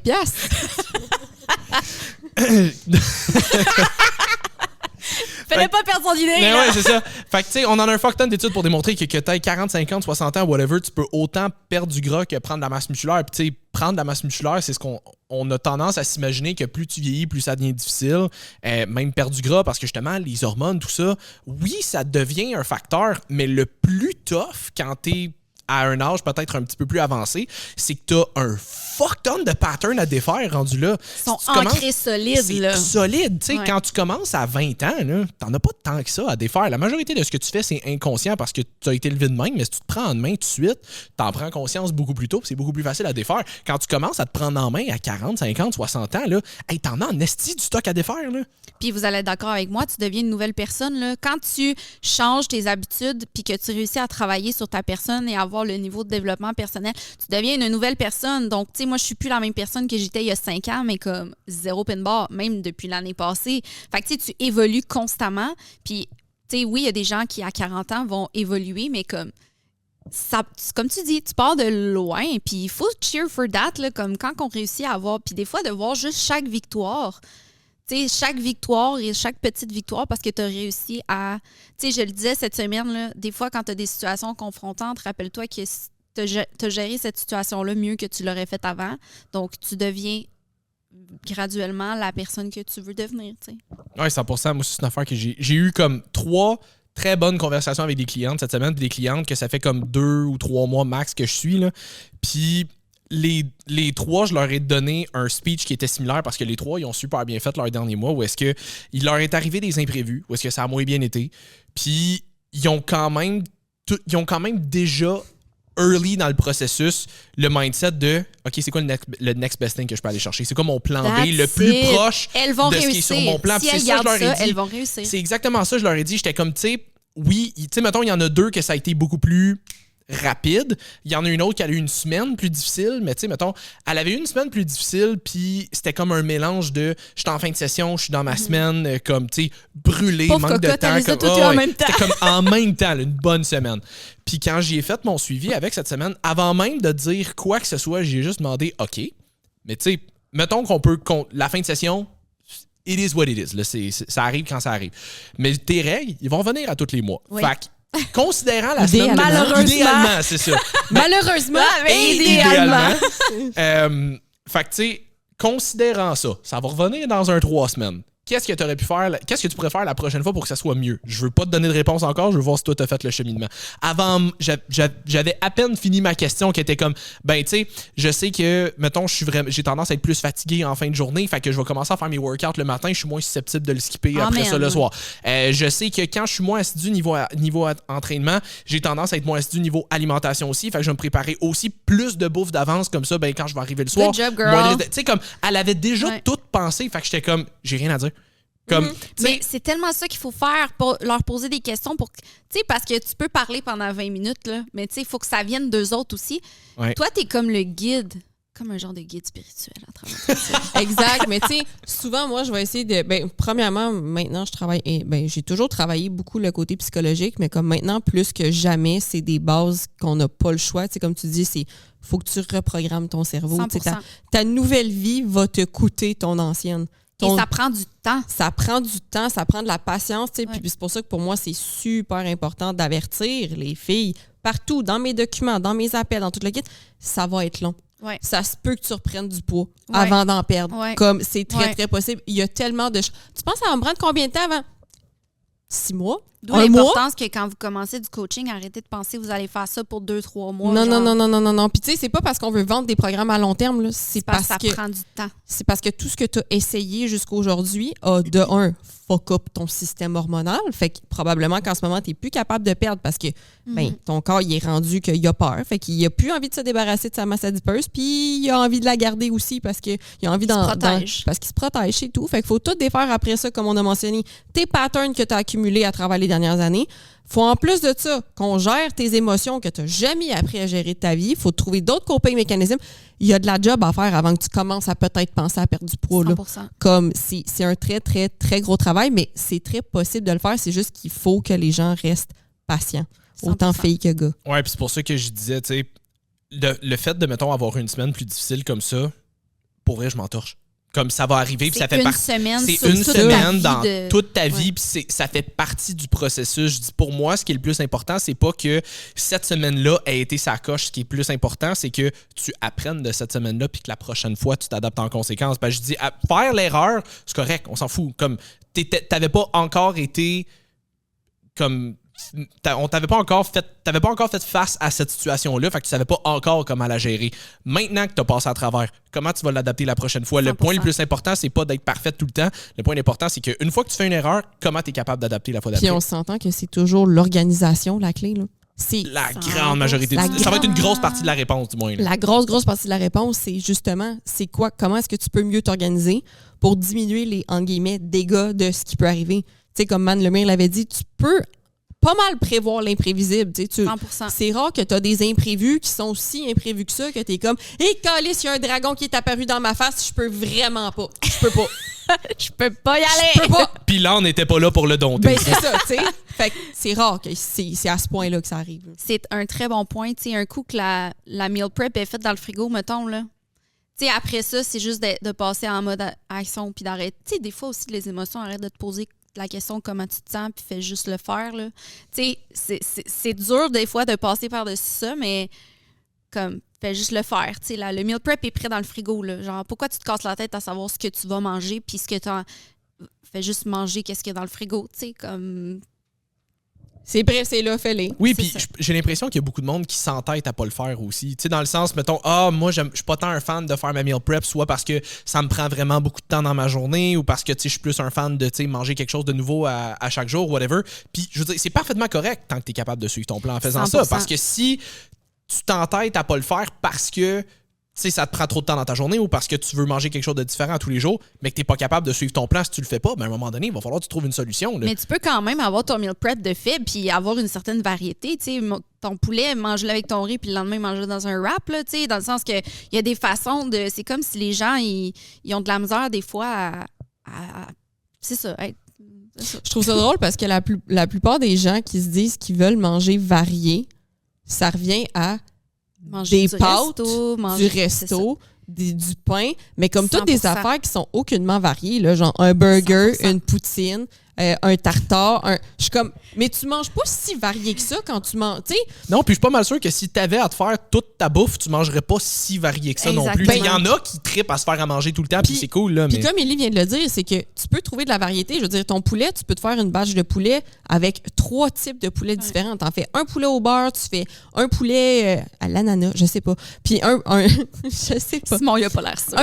Fallait pas perdre son idée. Mais là. ouais, c'est ça. Fait que, tu sais, on en a un fuck ton d'études pour démontrer que t'as 40, 50, 60 ans, whatever, tu peux autant perdre du gras que prendre de la masse musculaire. Puis, tu sais, prendre de la masse musculaire, c'est ce qu'on a tendance à s'imaginer que plus tu vieillis, plus ça devient difficile. Même perdre du gras, parce que justement, les hormones, tout ça, oui, ça devient un facteur, mais le plus tough quand t'es à un âge peut-être un petit peu plus avancé, c'est que t'as un fuck ton de pattern à défaire rendu là. Ils sont ancrés solides, là. C'est solide. Tu sais, Ouais. quand tu commences à 20 ans, là, t'en as pas tant que ça à défaire. La majorité de ce que tu fais, c'est inconscient parce que tu as été élevé de même, mais si tu te prends en main tout de suite, t'en prends conscience beaucoup plus tôt, puis c'est beaucoup plus facile à défaire. Quand tu commences à te prendre en main à 40, 50, 60 ans, là, hey, t'en as en esti du stock à défaire, là. Puis vous allez être d'accord avec moi, tu deviens une nouvelle personne. Là. Quand tu changes tes habitudes puis que tu réussis à travailler sur ta personne et avoir le niveau de développement personnel, tu deviens une nouvelle personne. Donc, tu sais, moi, je suis plus la même personne que j'étais il y a 5 ans, mais comme zéro pin bar, même depuis l'année passée. Fait que, tu sais, tu évolues constamment. Puis, tu sais, oui, il y a des gens qui, à 40 ans, vont évoluer, mais comme... Ça, comme tu dis, tu pars de loin, puis il faut cheer for that, là, comme quand on réussit à avoir... Puis des fois, de voir juste chaque victoire... Tu sais, chaque victoire et chaque petite victoire parce que tu as réussi à... Tu sais, je le disais cette semaine, là, des fois, quand tu as des situations confrontantes, rappelle-toi que tu as géré cette situation-là mieux que tu l'aurais fait avant. Donc, tu deviens graduellement la personne que tu veux devenir, tu sais. Ouais, 100%. Moi, c'est une affaire que j'ai eu comme 3 très bonnes conversations avec des clientes cette semaine, puis des clientes que ça fait comme 2 ou 3 mois max que je suis, là. Puis... Les 3, je leur ai donné un speech qui était similaire parce que les 3, ils ont super bien fait leur dernier mois où est-ce que il leur est arrivé des imprévus, où est-ce que ça a moins bien été. Puis ils ont quand même déjà early dans le processus le mindset de OK, c'est quoi le next best thing que je peux aller chercher? C'est quoi mon plan B le plus proche elles vont de ce réussir. qui est sur mon plan? Si Puis elles c'est ça, je gardent leur ai ça, dit. elles vont réussir. C'est exactement ça, je leur ai dit. J'étais comme, tu sais, oui, tu sais, mettons, il y en a 2 que ça a été beaucoup plus rapide. Il y en a une autre qui a eu une semaine plus difficile, mais tu sais, mettons, elle avait eu une semaine plus difficile, puis c'était comme un mélange de je suis en fin de session, je suis dans ma semaine, comme, tu sais, brûlé, Pauvre manque de cocotte, temps. elle les a Comme, toutes eues en même temps. C'était comme en même temps, là, une bonne semaine. Puis quand j'ai fait mon suivi avec cette semaine, avant même de dire quoi que ce soit, j'ai juste demandé OK, mais tu sais, mettons la fin de session, it is what it is. Là, ça arrive quand ça arrive. Mais tes règles, ils vont revenir à tous les mois. Oui. Fait que, considérant la semaine... Malheureusement. Idéalement, c'est ça. Malheureusement, mais idéalement. Fait que, tu sais, considérant ça, ça va revenir dans 3 semaines. Qu'est-ce que tu aurais pu faire? Qu'est-ce que tu pourrais faire la prochaine fois pour que ça soit mieux? Je veux pas te donner de réponse encore, je veux voir si toi t'as fait le cheminement. Avant, j'avais à peine fini ma question qui était comme, ben tu sais, je sais que, mettons, j'ai tendance à être plus fatigué en fin de journée, fait que je vais commencer à faire mes workouts le matin, je suis moins susceptible de le skipper après ça le soir. Je sais que quand je suis moins assidu niveau entraînement, j'ai tendance à être moins assidu niveau alimentation aussi, fait que je vais me préparer aussi plus de bouffe d'avance, comme ça, ben quand je vais arriver le soir. Good job, girl. Tu sais, comme, elle avait déjà tout pensé, fait que j'étais comme, j'ai rien à dire. Comme, mais c'est tellement ça qu'il faut faire, pour leur poser des questions pour, tu sais, parce que tu peux parler pendant 20 minutes, là, mais tu sais, il faut que ça vienne d'eux autres aussi. Ouais. Toi, t'es comme le guide, comme un genre de guide spirituel à travers ça. Exact, mais tu sais, souvent, moi, je vais essayer de... Ben, premièrement, maintenant, je travaille... Ben, j'ai toujours travaillé beaucoup le côté psychologique, mais comme maintenant, plus que jamais, c'est des bases qu'on n'a pas le choix. Tu sais, comme tu dis, c'est... faut que tu reprogrammes ton cerveau. 100%. Ta nouvelle vie va te coûter ton ancienne. Et ça prend du temps. Ça prend du temps, ça prend de la patience. Ouais. Puis c'est pour ça que pour moi, c'est super important d'avertir les filles partout, dans mes documents, dans mes appels, dans tout le kit. Ça va être long. Ouais. Ça se peut que tu reprennes du poids avant d'en perdre. Ouais. Comme c'est très, très possible. Il y a tellement de... Tu penses ça va me prendre combien de temps avant? 6 mois? D'où l'importance que quand vous commencez du coaching, arrêtez de penser que vous allez faire ça pour 2-3 mois. Non. Puis tu sais, c'est pas parce qu'on veut vendre des programmes à long terme, là. C'est parce que ça prend du temps. C'est parce que tout ce que tu as essayé jusqu'à aujourd'hui a, de un, fuck up ton système hormonal. Fait que probablement qu'en ce moment, tu n'es plus capable de perdre parce que ton corps, il est rendu qu'il a peur. Fait qu'il a plus envie de se débarrasser de sa masse adipeuse. Puis il a envie de la garder aussi parce qu'il a envie parce qu'il se protège, c'est tout. Fait qu'il faut tout défaire après ça, comme on a mentionné. Tes patterns que tu as accumulé à travers les dernières années. Faut en plus de ça qu'on gère tes émotions que tu n'as jamais appris à gérer de ta vie. Faut trouver d'autres coping mécanismes. Il y a de la job à faire avant que tu commences à peut-être penser à perdre du poids. Là. 100%. Comme c'est un très, très, très gros travail, mais c'est très possible de le faire. C'est juste qu'il faut que les gens restent patients. 100%. Autant filles que gars. Ouais, puis c'est pour ça que je disais, tu sais, le fait de, mettons, avoir une semaine plus difficile comme ça, pour vrai, je m'entorche. Comme ça va arriver, puis ça fait partie. C'est une semaine dans toute ta vie, puis ça fait partie du processus. Je dis, pour moi, ce qui est le plus important, c'est pas que cette semaine-là ait été sa coche. Ce qui est plus important, c'est que tu apprennes de cette semaine-là, puis que la prochaine fois, tu t'adaptes en conséquence. Ben, je dis, faire l'erreur, c'est correct, on s'en fout. Comme, t'avais pas encore été comme. T'avais pas encore fait face à cette situation-là, fait que tu savais pas encore comment la gérer. Maintenant que tu as passé à travers, comment tu vas l'adapter la prochaine fois? 100%. Le point le plus important, c'est pas d'être parfaite tout le temps. Le point important, c'est qu'une fois que tu fais une erreur, comment tu es capable d'adapter la fois d'après? Puis on s'entend que c'est toujours l'organisation, la clé. Là. C'est la grande majorité. Ça va être une grosse partie de la réponse, du moins. Là. La grosse partie de la réponse, c'est justement, c'est quoi? Comment est-ce que tu peux mieux t'organiser pour diminuer les, en guillemets, dégâts de ce qui peut arriver? Tu sais, comme Man Lemire l'avait dit, tu peux pas mal prévoir l'imprévisible. 100%. C'est rare que tu as des imprévus qui sont aussi imprévus que ça, que tu es comme « Hé, Calice, il y a un dragon qui est apparu dans ma face, je peux vraiment pas. Je peux pas. Je peux pas y aller. Je peux pas. » Puis là, on n'était pas là pour le dompter. Ben, c'est ça, tu sais. Fait que c'est rare que c'est à ce point-là que ça arrive. C'est un très bon point. Tu sais, un coup que la meal prep est faite dans le frigo, mettons, là. Tu sais, après ça, c'est juste de passer en mode action puis d'arrêter. Tu sais, des fois aussi, les émotions arrêtent de te poser la question comment tu te sens, puis fais juste le faire. Tu sais, c'est dur des fois de passer par-dessus ça, mais comme, fais juste le faire. Tu sais, le meal prep est prêt dans le frigo. Là. Genre, pourquoi tu te casses la tête à savoir ce que tu vas manger, puis ce que tu as. Fais juste manger qu'est-ce qu'il y a dans le frigo. Tu sais, comme. C'est prêt, c'est là, fais-les. Oui, puis j'ai l'impression qu'il y a beaucoup de monde qui s'entête à pas le faire aussi. Tu sais, dans le sens, mettons, moi, je suis pas tant un fan de faire ma meal prep, soit parce que ça me prend vraiment beaucoup de temps dans ma journée, ou parce que, tu sais, je suis plus un fan de, tu sais, manger quelque chose de nouveau à chaque jour, whatever. Puis, je veux dire, c'est parfaitement correct tant que tu es capable de suivre ton plan en faisant 100%. ça. Parce que si tu t'entêtes à pas le faire parce que tu sais, ça te prend trop de temps dans ta journée ou parce que tu veux manger quelque chose de différent tous les jours, mais que tu n'es pas capable de suivre ton plan si tu le fais pas, ben à un moment donné, il va falloir que tu trouves une solution. Là. Mais tu peux quand même avoir ton meal prep de fait puis avoir une certaine variété. Tu sais, ton poulet, mange-le avec ton riz puis le lendemain, mange-le dans un wrap. Là, tu sais, dans le sens que il y a des façons de... C'est comme si les gens, ils ont de la misère des fois à c'est ça, Je trouve ça drôle parce que la plupart des gens qui se disent qu'ils veulent manger varié, ça revient à manger des pâtes, du resto, du pain, mais comme toutes des 100%. Affaires qui sont aucunement variées, là, genre un burger, 100%. une poutine, un tartare. Je suis comme, mais tu manges pas si varié que ça quand tu manges, tu sais. Non, puis je suis pas mal sûr que si t'avais à te faire toute ta bouffe, tu mangerais pas si varié que ça non plus. Exactement. Il y en a qui trippent à se faire à manger tout le temps, puis c'est cool. Là, Puis mais... comme Élie vient de le dire, c'est que tu peux trouver de la variété. Je veux dire, ton poulet, tu peux te faire une bâche de poulet avec 3 types de poulets différents. T'en fais un poulet au beurre, tu fais un poulet à l'ananas, je sais pas. Puis un je sais pas. Simon, il a pas l'air sûr.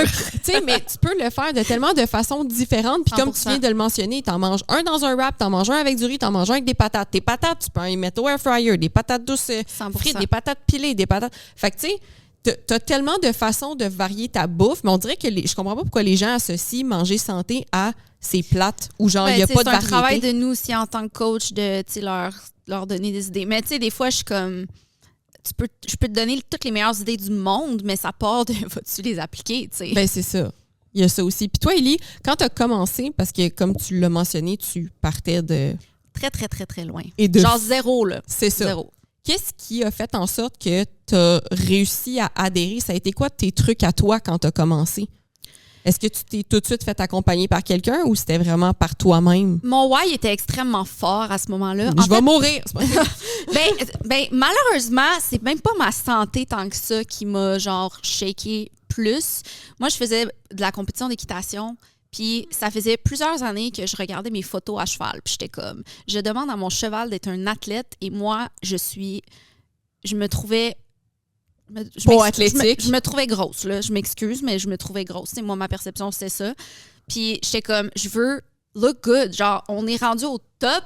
Tu sais, mais tu peux le faire de tellement de façons différentes. Puis comme tu viens de le mentionner, t'en manges un dans un wrap, t'en manges un avec du riz, t'en manges un avec des patates. Tes patates, tu peux en mettre au air fryer, des patates douces 100%. frites, des patates pilées, des patates... Fait que tu sais, t'as tellement de façons de varier ta bouffe, mais on dirait que je comprends pas pourquoi les gens associent manger santé à ces plates où genre il y a pas de variété. C'est un travail de nous aussi en tant que coach de leur donner des idées. Mais tu sais, des fois, je suis comme... je peux te donner toutes les meilleures idées du monde, mais ça part de vas-tu les appliquer, tu sais. Ben c'est ça. Il y a ça aussi. Puis toi, Élie, quand tu as commencé, parce que comme tu l'as mentionné, tu partais de... Très, très, très, très loin. Genre zéro, là. C'est ça. Zéro. Qu'est-ce qui a fait en sorte que tu as réussi à adhérer? Ça a été quoi tes trucs à toi quand tu as commencé? Est-ce que tu t'es tout de suite fait accompagner par quelqu'un ou c'était vraiment par toi-même? Mon why était extrêmement fort à ce moment-là. Je vais mourir! ben, malheureusement, c'est même pas ma santé tant que ça qui m'a genre shaké plus. Moi, je faisais de la compétition d'équitation. Puis ça faisait plusieurs années que je regardais mes photos à cheval. Puis j'étais comme, je demande à mon cheval d'être un athlète et moi, je me trouvais... athlétique. Je me trouvais grosse, là. Je m'excuse, mais je me trouvais grosse. T'sais, moi, ma perception, c'était ça. Puis j'étais comme, je veux look good. Genre, on est rendu au top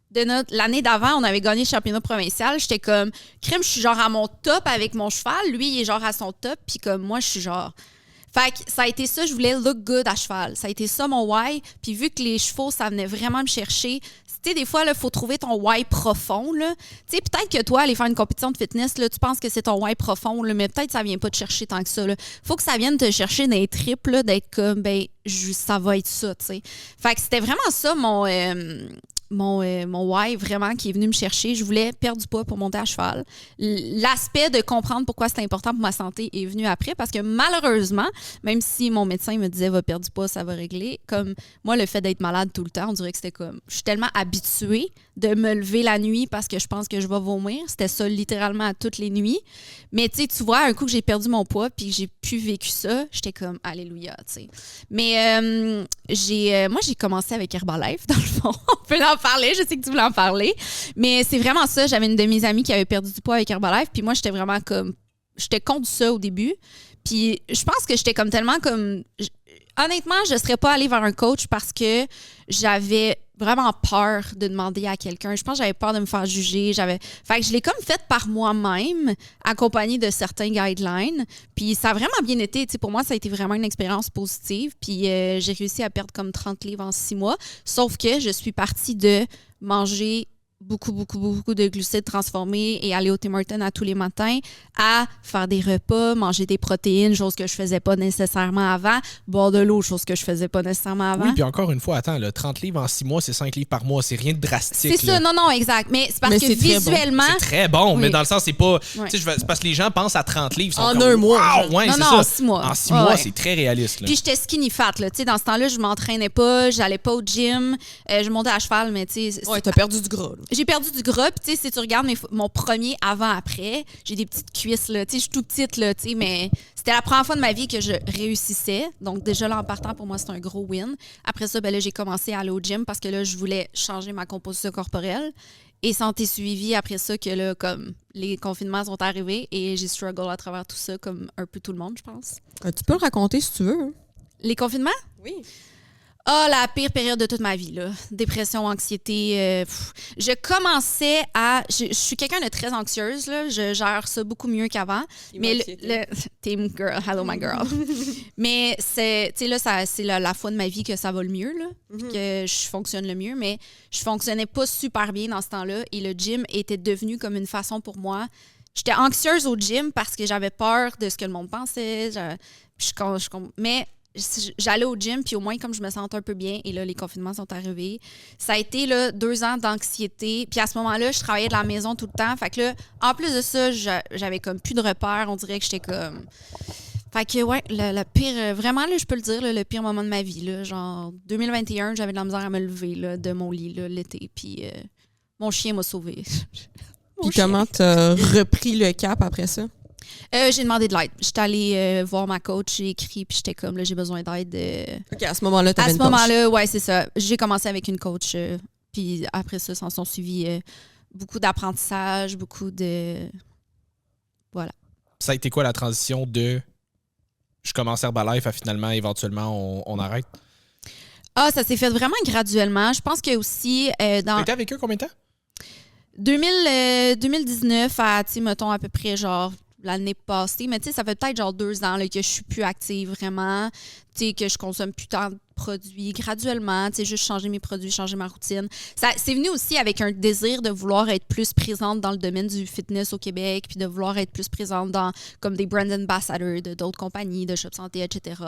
de l'année d'avant, on avait gagné le championnat provincial. J'étais comme, crème, je suis genre à mon top avec mon cheval. Lui, il est genre à son top. Puis comme moi, je suis genre... Fait que ça a été ça, je voulais look good à cheval. Ça a été ça mon why. Puis vu que les chevaux, ça venait vraiment me chercher, tu sais, des fois, il faut trouver ton why profond. Tu sais, peut-être que toi, aller faire une compétition de fitness, là, tu penses que c'est ton why profond, là, mais peut-être que ça vient pas te chercher tant que ça. Là. Faut que ça vienne te chercher dans les tripes, là, d'être comme, ben, ça va être ça, tu sais. Fait que c'était vraiment ça mon why vraiment qui est venu me chercher. Je voulais perdre du poids pour monter à cheval. L'aspect de comprendre pourquoi c'était important pour ma santé est venu après parce que malheureusement, même si mon médecin me disait va perdre du poids, ça va régler, comme moi, le fait d'être malade tout le temps, on dirait que c'était comme... Je suis tellement habituée de me lever la nuit parce que je pense que je vais vomir. C'était ça littéralement à toutes les nuits. Mais tu sais, tu vois, un coup que j'ai perdu mon poids puis que j'ai pu vécu ça, j'étais comme alléluia, tu sais. Mais moi, j'ai commencé avec Herbalife, dans le fond. On peut en parler, je sais que tu voulais en parler. Mais c'est vraiment ça. J'avais une de mes amies qui avait perdu du poids avec Herbalife, puis moi, j'étais vraiment comme... J'étais contre ça au début. Puis je pense que j'étais comme tellement comme... Honnêtement, je ne serais pas allée vers un coach parce que j'avais vraiment peur de demander à quelqu'un. Je pense que j'avais peur de me faire juger. Fait que je l'ai comme fait par moi-même, accompagnée de certains guidelines. Puis ça a vraiment bien été. Tu sais, pour moi, ça a été vraiment une expérience positive. Puis j'ai réussi à perdre comme 30 livres en 6 mois. Sauf que je suis partie de manger beaucoup de glucides transformés et aller au Tim Hortons à tous les matins, à faire des repas, manger des protéines, chose que je faisais pas nécessairement avant, boire de l'eau, chose que je faisais pas nécessairement avant. Oui, puis encore une fois, attends, là, 30 livres en 6 mois, c'est 5 livres par mois, c'est rien de drastique. C'est ça, non, exact. Mais c'est parce que visuellement... C'est très bon, oui. mais dans le sens, c'est pas... Ouais. Tu sais, c'est parce que les gens pensent à 30 livres. En un mois. Wow, ouais, non, c'est non, ça. en 6 mois. En 6 mois, ouais. c'est très réaliste. Là. Puis j'étais skinny fat, là. Tu sais, dans ce temps-là, je m'entraînais pas, j'allais pas au gym, je montais à cheval, mais tu sais... Ouais, t'as perdu du gras. Là. J'ai perdu du gras, puis tu sais, si tu regardes mon premier avant-après, j'ai des petites cuisses, là. Tu sais, je suis toute petite, là, tu sais, mais c'était la première fois de ma vie que je réussissais. Donc, déjà, là, en partant, pour moi, c'est un gros win. Après ça, ben là, j'ai commencé à aller au gym parce que là, je voulais changer ma composition corporelle. Et ça a été suivi après ça que là, comme les confinements sont arrivés et j'ai struggle à travers tout ça, comme un peu tout le monde, je pense. Tu peux le raconter si tu veux. Hein? Les confinements? Oui. Ah, la pire période de toute ma vie, là. Dépression, anxiété. Je commençais à... Je suis quelqu'un de très anxieuse, là. Je gère ça beaucoup mieux qu'avant. Mais le team girl, hello my girl. Mais c'est, tu sais, là, c'est la fois de ma vie que ça va le mieux, là. Que je fonctionne le mieux. Mais je fonctionnais pas super bien dans ce temps-là. Et le gym était devenu comme une façon pour moi. J'étais anxieuse au gym parce que j'avais peur de ce que le monde pensait. Mais... j'allais au gym, puis au moins, comme je me sentais un peu bien, et là, les confinements sont arrivés. Ça a été là, 2 ans d'anxiété. Puis à ce moment-là, je travaillais de la maison tout le temps. Fait que là, en plus de ça, j'avais comme plus de repères. On dirait que j'étais comme... Fait que, ouais, le pire... Vraiment, là, je peux le dire, là, le pire moment de ma vie. Là, genre, 2021, j'avais de la misère à me lever là, de mon lit là, l'été. Puis mon chien m'a sauvée. Puis comment t'as repris le cap après ça? J'ai demandé de l'aide. J'étais allée voir ma coach, j'ai écrit, puis j'étais comme, là, j'ai besoin d'aide. OK, à ce moment-là, t'avais une coach. À ce moment-là, ouais, c'est ça. J'ai commencé avec une coach, puis après ça, s'en sont suivis beaucoup d'apprentissage, beaucoup de... Voilà. Ça a été quoi la transition de je commence Herbalife à finalement, éventuellement, on arrête? Ah, ça s'est fait vraiment graduellement. Je pense que aussi dans... Tu étais avec eux combien de temps? 2019 à, tu sais, mettons, à peu près, genre, l'année passée. Mais tu sais, ça fait peut-être, genre, 2 ans là, que je suis plus active, vraiment. Tu sais, que je consomme plus tant de produits graduellement. Tu sais, juste changer mes produits, changer ma routine. C'est venu aussi avec un désir de vouloir être plus présente dans le domaine du fitness au Québec, puis de vouloir être plus présente dans, comme des brand ambassadors d'autres compagnies, de Shop Santé, etc.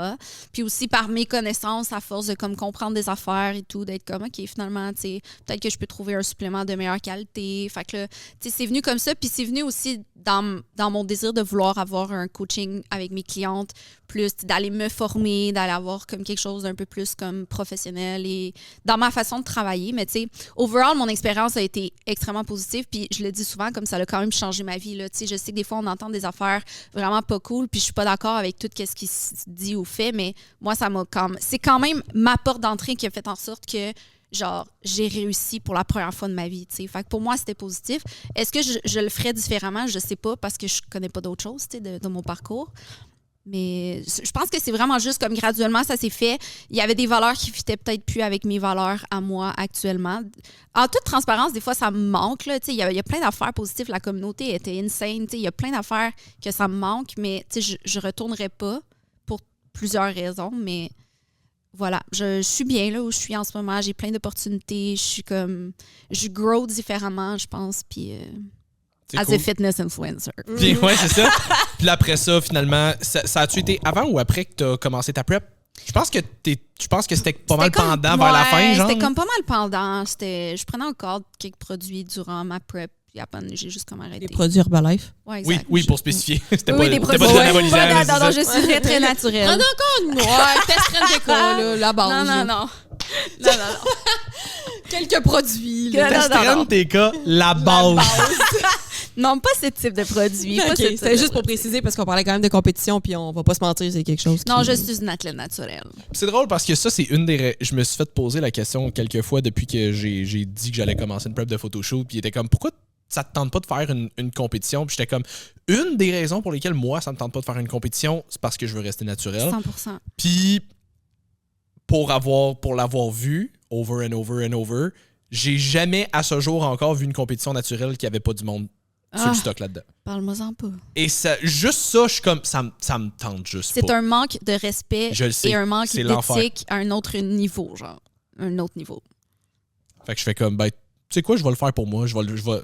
Puis aussi par mes connaissances, à force de comme comprendre des affaires et tout, d'être comme, OK, finalement, tu sais, peut-être que je peux trouver un supplément de meilleure qualité. Fait que là, tu sais, c'est venu comme ça. Puis c'est venu aussi dans mon désir de vouloir avoir un coaching avec mes clientes, plus d'aller me former, d'aller avoir comme quelque chose d'un peu plus comme professionnel et dans ma façon de travailler. Mais tu sais, overall, mon expérience a été extrêmement positive. Puis je le dis souvent, comme ça a quand même changé ma vie. Là. Tu sais, je sais que des fois, on entend des affaires vraiment pas cool, puis je suis pas d'accord avec tout ce qui se dit ou fait, mais moi, c'est quand même ma porte d'entrée qui a fait en sorte que genre, j'ai réussi pour la première fois de ma vie, tu sais. Fait que pour moi, c'était positif. Est-ce que je le ferais différemment? Je sais pas, parce que je connais pas d'autres choses, tu sais, de mon parcours. Mais je pense que c'est vraiment juste comme graduellement, ça s'est fait. Il y avait des valeurs qui fitaient peut-être plus avec mes valeurs à moi actuellement. En toute transparence, des fois, ça me manque, là. Tu sais, il y a plein d'affaires positives. La communauté était insane, tu sais. Il y a plein d'affaires que ça me manque, mais tu sais, je retournerais pas plusieurs raisons, mais voilà, je suis bien là où je suis en ce moment. J'ai plein d'opportunités. Je grow différemment, je pense, puis as a fitness influencer. Puis ouais, c'est ça. Puis après ça, finalement, ça a-tu été avant ou après que tu as commencé ta prep? Je pense que c'était pas mal pendant vers la fin, genre. C'était comme pas mal pendant. Je prenais encore quelques produits durant ma prep. Puis après, j'ai juste comme arrêté. Des produits Herbalife. Ouais, exact. Oui, pour spécifier. C'était oui, pas des de l'anabolisant. Non, je suis très, très naturelle. Ah, encore une noire. Testrène TK, là, la base. Non. Quelques produits. Testrène TK, la base. Non, pas ce type de produit. Okay, c'était juste pour préciser parce qu'on parlait quand même de compétition puis on va pas se mentir, c'est quelque chose Non, je suis une athlète naturelle. C'est drôle parce que ça, c'est une des... Je me suis fait poser la question quelques fois depuis que j'ai dit que j'allais commencer une prep de photoshoot puis il était comme, pourquoi ça te tente pas de faire une compétition? Puis j'étais comme, une des raisons pour lesquelles moi, ça me tente pas de faire une compétition, c'est parce que je veux rester naturel. 100%. Puis pour l'avoir vu over and over and over, j'ai jamais à ce jour encore vu une compétition naturelle qui avait pas du monde sur le stock là-dedans. Parle-moi-en pas. Et ça, juste ça, je suis comme, ça me tente juste pas. C'est un manque de respect et un manque l'enfer. d'éthique à un autre niveau, genre. Un autre niveau. Fait que je fais comme, ben, tu sais quoi, je vais le faire pour moi.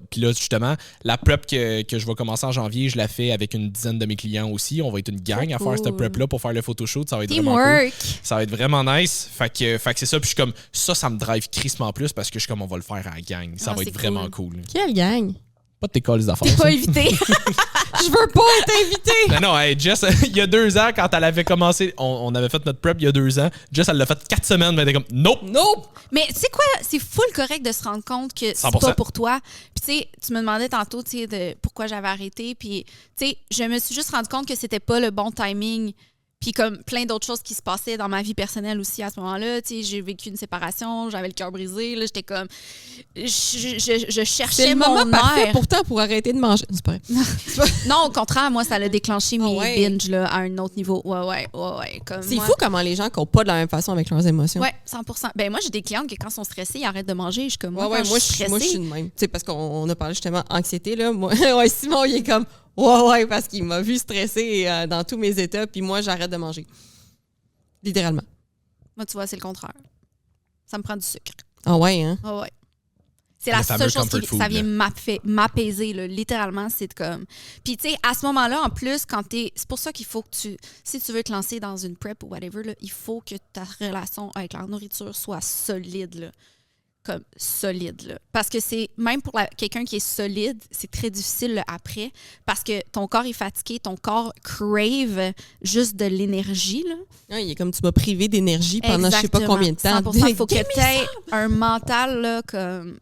Puis là, justement, la prep que je vais commencer en janvier, je la fais avec une dizaine de mes clients aussi. On va être une gang à faire cette prep-là pour faire le photoshoot. Ça va être vraiment cool. Ça va être vraiment nice. Fait que c'est ça. Puis je suis comme, ça me drive crissement plus parce que je suis comme, on va le faire à la gang. Ça va être vraiment cool. Quelle gang? Pas de tes calls les affaires. T'es pas invité. Je veux pas être invité. Non, hey, Jess, il y a 2 ans, quand elle avait commencé, on avait fait notre prep il y a 2 ans. Jess, elle l'a fait 4 semaines, mais elle était comme, nope. Mais tu sais quoi, c'est full correct de se rendre compte que c'est 100%. pas pour toi. Puis tu sais, tu me demandais tantôt, tu sais, de pourquoi j'avais arrêté. Puis tu sais, je me suis juste rendu compte que c'était pas le bon timing. Puis comme plein d'autres choses qui se passaient dans ma vie personnelle aussi à ce moment-là. Tu sais, j'ai vécu une séparation, j'avais le cœur brisé. Là, j'étais comme... Je cherchais c'est le mon moment parfait air. pourtant pour arrêter de manger. C'est pas vrai. Non, au contraire, moi, ça a déclenché mes ouais. binges là, à un autre niveau. Ouais. Comme C'est moi. fou comment les gens qui n'ont pas de la même façon avec leurs émotions. Ouais, 100%. Ben moi, j'ai des clientes qui, quand ils sont stressés, ils arrêtent de manger. Je suis comme, Moi, je suis stressée. moi, je suis de même. Tu sais, parce qu'on a parlé justement anxiété, là. Moi, ouais, Simon, il est comme, ouais, parce qu'il m'a vu stressé dans tous mes états, puis moi, j'arrête de manger. Littéralement. Moi, tu vois, c'est le contraire. Ça me prend du sucre. Ah ouais, hein? Ah ouais. C'est la seule chose qui ça vient m'apaiser, là. Littéralement, c'est comme... Puis, tu sais, à ce moment-là, en plus, quand t'es... C'est pour ça qu'il faut que si tu veux te lancer dans une prep ou whatever, là, il faut que ta relation avec la nourriture soit solide, là. Comme solide, là. Parce que c'est... Même pour quelqu'un qui est solide, c'est très difficile, là, après. Parce que ton corps est fatigué, ton corps crave juste de l'énergie, là. Ouais, il est comme, tu m'as privé d'énergie pendant je sais pas combien de temps. 100%, il faut que tu aies un mental, là, comme...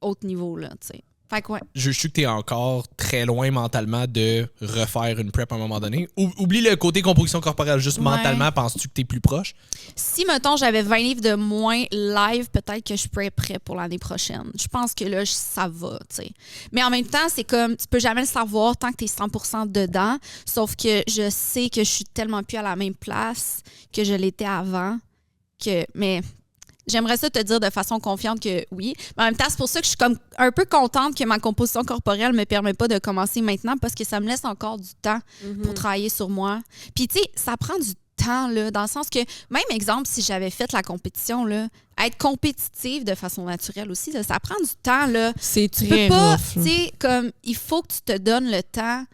autre niveau, là, tu sais. Fait que ouais. Je suis que t'es encore très loin mentalement de refaire une prep à un moment donné. Oublie le côté composition corporelle, juste mentalement, penses-tu que t'es plus proche? Si, mettons, j'avais 20 livres de moins live, peut-être que je pourrais être prêt pour l'année prochaine. Je pense que là, ça va, tu sais. Mais en même temps, c'est comme, tu peux jamais le savoir tant que t'es 100% dedans, sauf que je sais que je suis tellement plus à la même place que je l'étais avant, mais... J'aimerais ça te dire de façon confiante que oui. Mais en même temps, c'est pour ça que je suis comme un peu contente que ma composition corporelle me permet pas de commencer maintenant parce que ça me laisse encore du temps pour travailler sur moi. Puis, tu sais, ça prend du temps, là, dans le sens que, même exemple, si j'avais fait la compétition, là, être compétitive de façon naturelle aussi, là, ça prend du temps, là. C'est tu très peux pas, rough, tu sais, comme, il faut que tu te donnes le temps.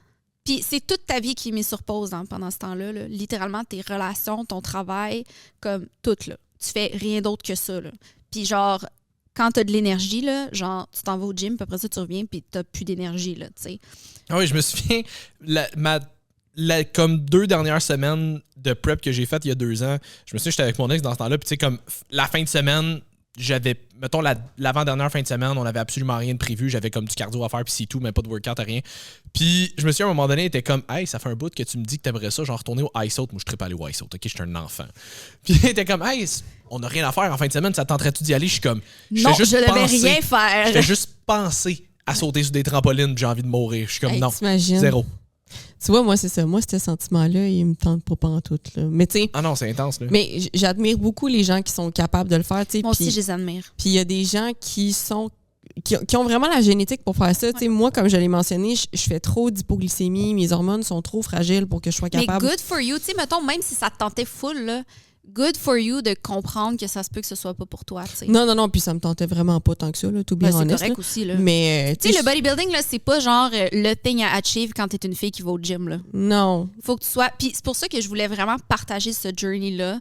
Puis c'est toute ta vie qui est mise sur pause pendant ce temps-là, là. Littéralement, tes relations, ton travail, comme tout, là. Tu fais rien d'autre que ça, là. Puis genre, quand t'as de l'énergie, là, genre, tu t'en vas au gym, puis après ça, tu reviens, puis t'as plus d'énergie, là, tu sais. Ah oui, je me souviens, comme 2 dernières semaines de prep que j'ai faites il y a 2 ans, je me souviens, j'étais avec mon ex dans ce temps-là, puis tu sais, comme la fin de semaine, j'avais, mettons, l'avant-dernière fin de semaine, on avait absolument rien de prévu. J'avais comme du cardio à faire, puis c'est tout, mais pas de workout, rien. Puis je me suis à un moment donné, il était comme, hey, ça fait un bout que tu me dis que t'aimerais ça, genre retourner au ice out. Moi, je trippe aller au ice out, ok, je suis un enfant. Puis il était comme, hey, on n'a rien à faire en fin de semaine, ça tenterait-tu d'y aller? Je suis comme, non, je ne vais rien faire. Je fais juste penser à sauter sur des trampolines, puis j'ai envie de mourir. Je suis comme, non, t'imagines? Zéro. Tu vois, moi, c'est ça. Moi, ce sentiment-là, il me tente pas pantoute, là. Mais tu sais... Ah non, c'est intense, là. Mais j'admire beaucoup les gens qui sont capables de le faire, tu sais. Moi aussi, je les admire. Puis il y a des gens qui sont qui ont vraiment la génétique pour faire ça. Ouais. Moi, comme je l'ai mentionné, je fais trop d'hypoglycémie, mes hormones sont trop fragiles pour que je sois capable. Mais good for you, tu sais, mettons, même si ça te tentait full, là, good for you de comprendre que ça se peut que ce soit pas pour toi, tu sais. Non, puis ça me tentait vraiment pas tant que ça, là, tout bien honnête. C'est correct aussi, là. Mais, tu sais, le bodybuilding, là, c'est pas genre le thing à achieve quand t'es une fille qui va au gym, là. Non. Faut que tu sois... Puis c'est pour ça que je voulais vraiment partager ce journey-là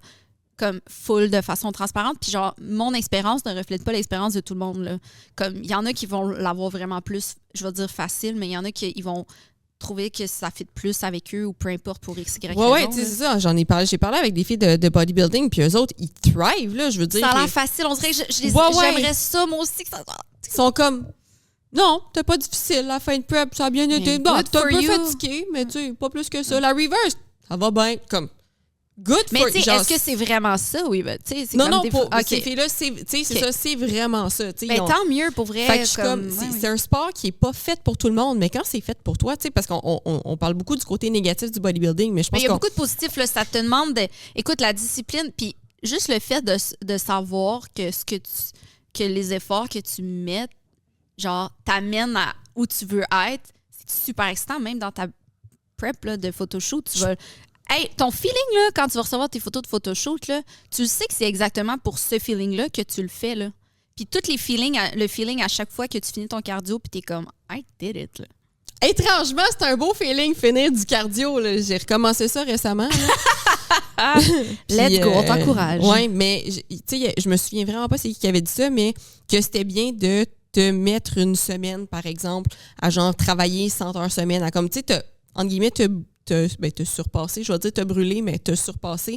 comme full de façon transparente. Puis genre, mon expérience ne reflète pas l'expérience de tout le monde, là. Comme, il y en a qui vont l'avoir vraiment plus, je vais dire facile, mais il y en a qui vont trouver que ça fit plus avec eux ou peu importe pour X, Y, raison. Ouais, tu sais, c'est ça. J'ai parlé avec des filles de bodybuilding, puis eux autres, ils thrive, là, je veux dire. Ça a l'air facile. On dirait que j'aimerais ça, moi aussi. Que ça... Ils sont comme, non, t'es pas difficile, la fin de prep, ça a bien été. Bon, t'es un peu fatigué, mais tu sais, pas plus que ça. La reverse, ça va bien, comme... Good mais for... tu sais, est-ce que c'est vraiment ça? Oui, ben, tu sais, c'est non, comme non, des... pour okay. ces filles-là, c'est ça, c'est vraiment ça. Ben, tant mieux, pour vrai. Fait que c'est un sport qui est pas fait pour tout le monde, mais quand c'est fait pour toi, tu sais, parce qu'on parle beaucoup du côté négatif du bodybuilding, mais je pense qu'il y a beaucoup de positifs, là, ça te demande de... Écoute, la discipline, puis juste le fait de savoir que que les efforts que tu mets, genre, t'amènent à où tu veux être, c'est super excitant, même dans ta prep là, de photoshoot, tu vas... Hey, ton feeling, là, quand tu vas recevoir tes photos de photoshoot, là, tu sais que c'est exactement pour ce feeling-là que tu le fais, là. Puis tous les feelings, le feeling à chaque fois que tu finis ton cardio, puis t'es comme « I did it », là. Étrangement, c'est un beau feeling finir du cardio, là. J'ai recommencé ça récemment, Let's go, on t'encourage. Oui, mais tu sais, je me souviens vraiment pas c'est qui avait dit ça, mais que c'était bien de te mettre une semaine, par exemple, à genre travailler 100 heures semaine, à comme, tu sais, entre guillemets, te surpasser, je vais dire te brûler, mais te surpasser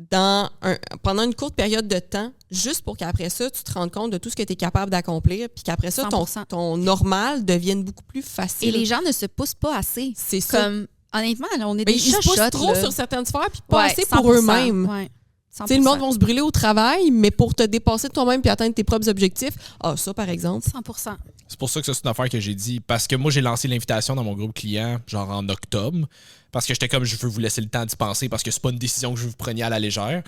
pendant une courte période de temps, juste pour qu'après ça, tu te rendes compte de tout ce que tu es capable d'accomplir, puis qu'après ça, ton normal devienne beaucoup plus facile. Et les gens ne se poussent pas assez. C'est ça. Comme, honnêtement, là, on est des ils se poussent trop là. Sur certaines sphères, puis pas assez 100%, pour eux-mêmes. Ouais. Le monde va se brûler au travail, mais pour te dépasser toi-même puis atteindre tes propres objectifs, ça, par exemple. 100%. C'est pour ça que ça, c'est une affaire que j'ai dit. Parce que moi, j'ai lancé l'invitation dans mon groupe client, genre en octobre. Parce que j'étais comme, je veux vous laisser le temps d'y penser parce que c'est pas une décision que je vous preniez à la légère.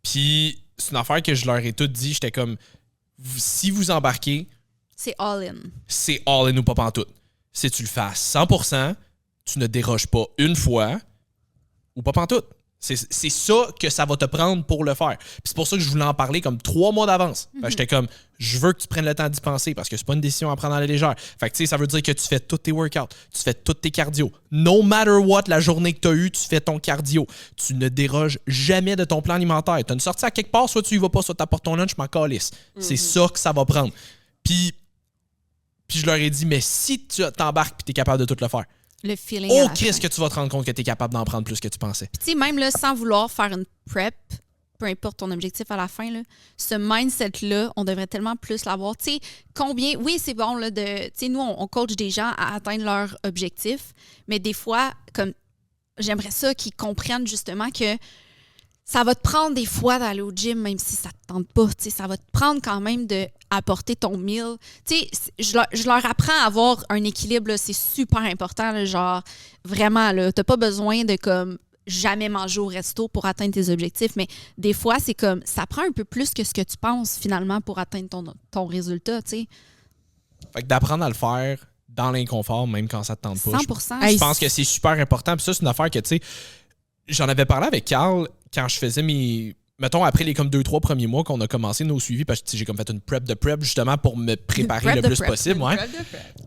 Puis, c'est une affaire que je leur ai tout dit. J'étais comme, si vous embarquez... C'est all-in. C'est all-in ou pas pantoute. Si tu le fais à 100%, tu ne déroges pas une fois ou pas pantoute. C'est ça que ça va te prendre pour le faire. Puis c'est pour ça que je voulais en parler comme 3 mois d'avance. Fait que j'étais comme, je veux que tu prennes le temps d'y penser parce que c'est pas une décision à prendre à la légère. Fait que tu sais, ça veut dire que tu fais tous tes workouts, tu fais tous tes cardio. No matter what, la journée que tu as eue, tu fais ton cardio. Tu ne déroges jamais de ton plan alimentaire. Tu as une sortie à quelque part, soit tu y vas pas, soit tu apportes ton lunch, je m'en calisse. C'est ça que ça va prendre. Puis je leur ai dit, mais si tu t'embarques et tu es capable de tout le faire, le feeling. Oh, Chris, que tu vas te rendre compte que tu es capable d'en prendre plus que tu pensais. Tu sais, même là, sans vouloir faire une prep, peu importe ton objectif à la fin, là, ce mindset-là, on devrait tellement plus l'avoir. Tu sais, combien... Oui, c'est bon, là, tu sais, nous, on coach des gens à atteindre leur objectif, mais des fois, comme j'aimerais ça qu'ils comprennent justement que ça va te prendre des fois d'aller au gym, même si ça te tente pas. Tu sais, ça va te prendre quand même d'apporter ton meal. Tu sais, je leur apprends à avoir un équilibre, là, c'est super important. Là, genre, vraiment, là, t'as pas besoin de comme jamais manger au resto pour atteindre tes objectifs, mais des fois, c'est comme, ça prend un peu plus que ce que tu penses finalement pour atteindre ton résultat, tu sais. Fait que d'apprendre à le faire dans l'inconfort, même quand ça te tente pas. 100%. Je pense que c'est super important. Puis ça, c'est une affaire que, tu sais, j'en avais parlé avec Carl quand je faisais mes... Mettons, après les comme 2-3 premiers mois qu'on a commencé nos suivis, parce que j'ai comme fait une prep de prep justement pour me préparer le plus possible. Ouais.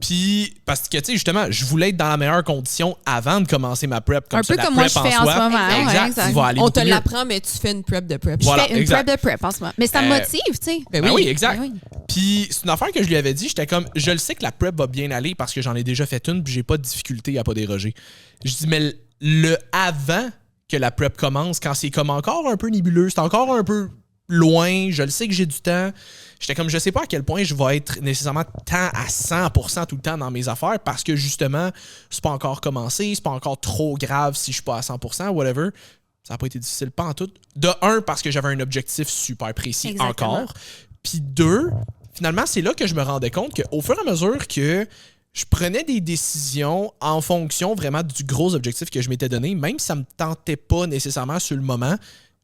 Puis, parce que, tu sais, justement, je voulais être dans la meilleure condition avant de commencer ma prep. Comme un ça, peu comme moi je fais en ce moment. Exact. On te l'apprend, mais tu fais une prep de prep. Je fais une prep de prep en ce moment. Mais ça me motive, tu sais. Ben oui, exact. Ben oui. Puis, c'est une affaire que je lui avais dit. J'étais comme, je le sais que la prep va bien aller parce que j'en ai déjà fait une puis j'ai pas de difficulté à pas déroger. Je dis, mais le avant que la prep commence, quand c'est comme encore un peu nébuleux, c'est encore un peu loin, je le sais que j'ai du temps. J'étais comme, je sais pas à quel point je vais être nécessairement tant à 100% tout le temps dans mes affaires parce que justement, c'est pas encore commencé, c'est pas encore trop grave si je suis pas à 100%, whatever. Ça n'a pas été difficile, pas en tout. De un, parce que j'avais un objectif super précis. Exactement. Encore. Puis deux, finalement, c'est là que je me rendais compte qu'au fur et à mesure que je prenais des décisions en fonction vraiment du gros objectif que je m'étais donné, même si ça me tentait pas nécessairement sur le moment,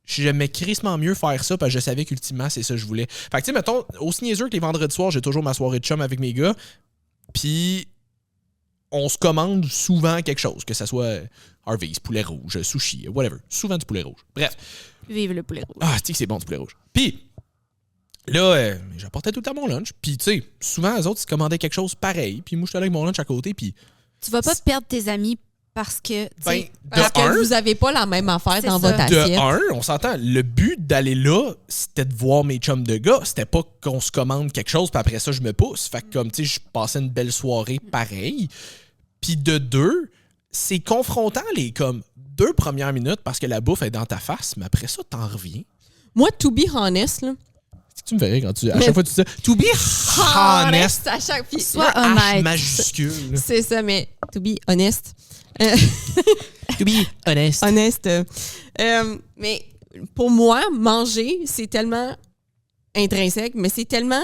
j'aimais crissement mieux faire ça parce que je savais qu'ultimement, c'est ça que je voulais. Fait que, tu sais, mettons, aussi niaiseux que les vendredis soirs, j'ai toujours ma soirée de chum avec mes gars. Puis, on se commande souvent quelque chose, que ce soit Harvey's, poulet rouge, sushi, whatever. Souvent du poulet rouge. Bref. Vive le poulet rouge. Ah, tu sais que c'est bon du poulet rouge. Puis, là, j'apportais tout le temps mon lunch. Puis, tu sais, souvent, eux autres, ils commandaient quelque chose pareil. Puis, moi, j'étais là avec mon lunch à côté. Puis, Tu vas pas perdre tes amis parce que... ben, Parce que vous avez pas la même affaire C'est dans ça. votre assiette. de un, on s'entend, le but d'aller là, c'était de voir mes chums de gars. C'était pas qu'on se commande quelque chose, puis après ça, je me pousse. Fait que, comme, tu sais, je passais une belle soirée pareil. Puis de deux, c'est confrontant les, comme, 2 premières minutes parce que la bouffe est dans ta face, mais après ça, t'en reviens. Moi, to be honest, là. Tu me verrais quand à chaque fois tu dis ça. To be honest. À chaque puis Sois H honnête. majuscule. c'est ça, mais to be honest. To be honest. Honeste. Mais pour moi, manger, c'est tellement intrinsèque, mais c'est tellement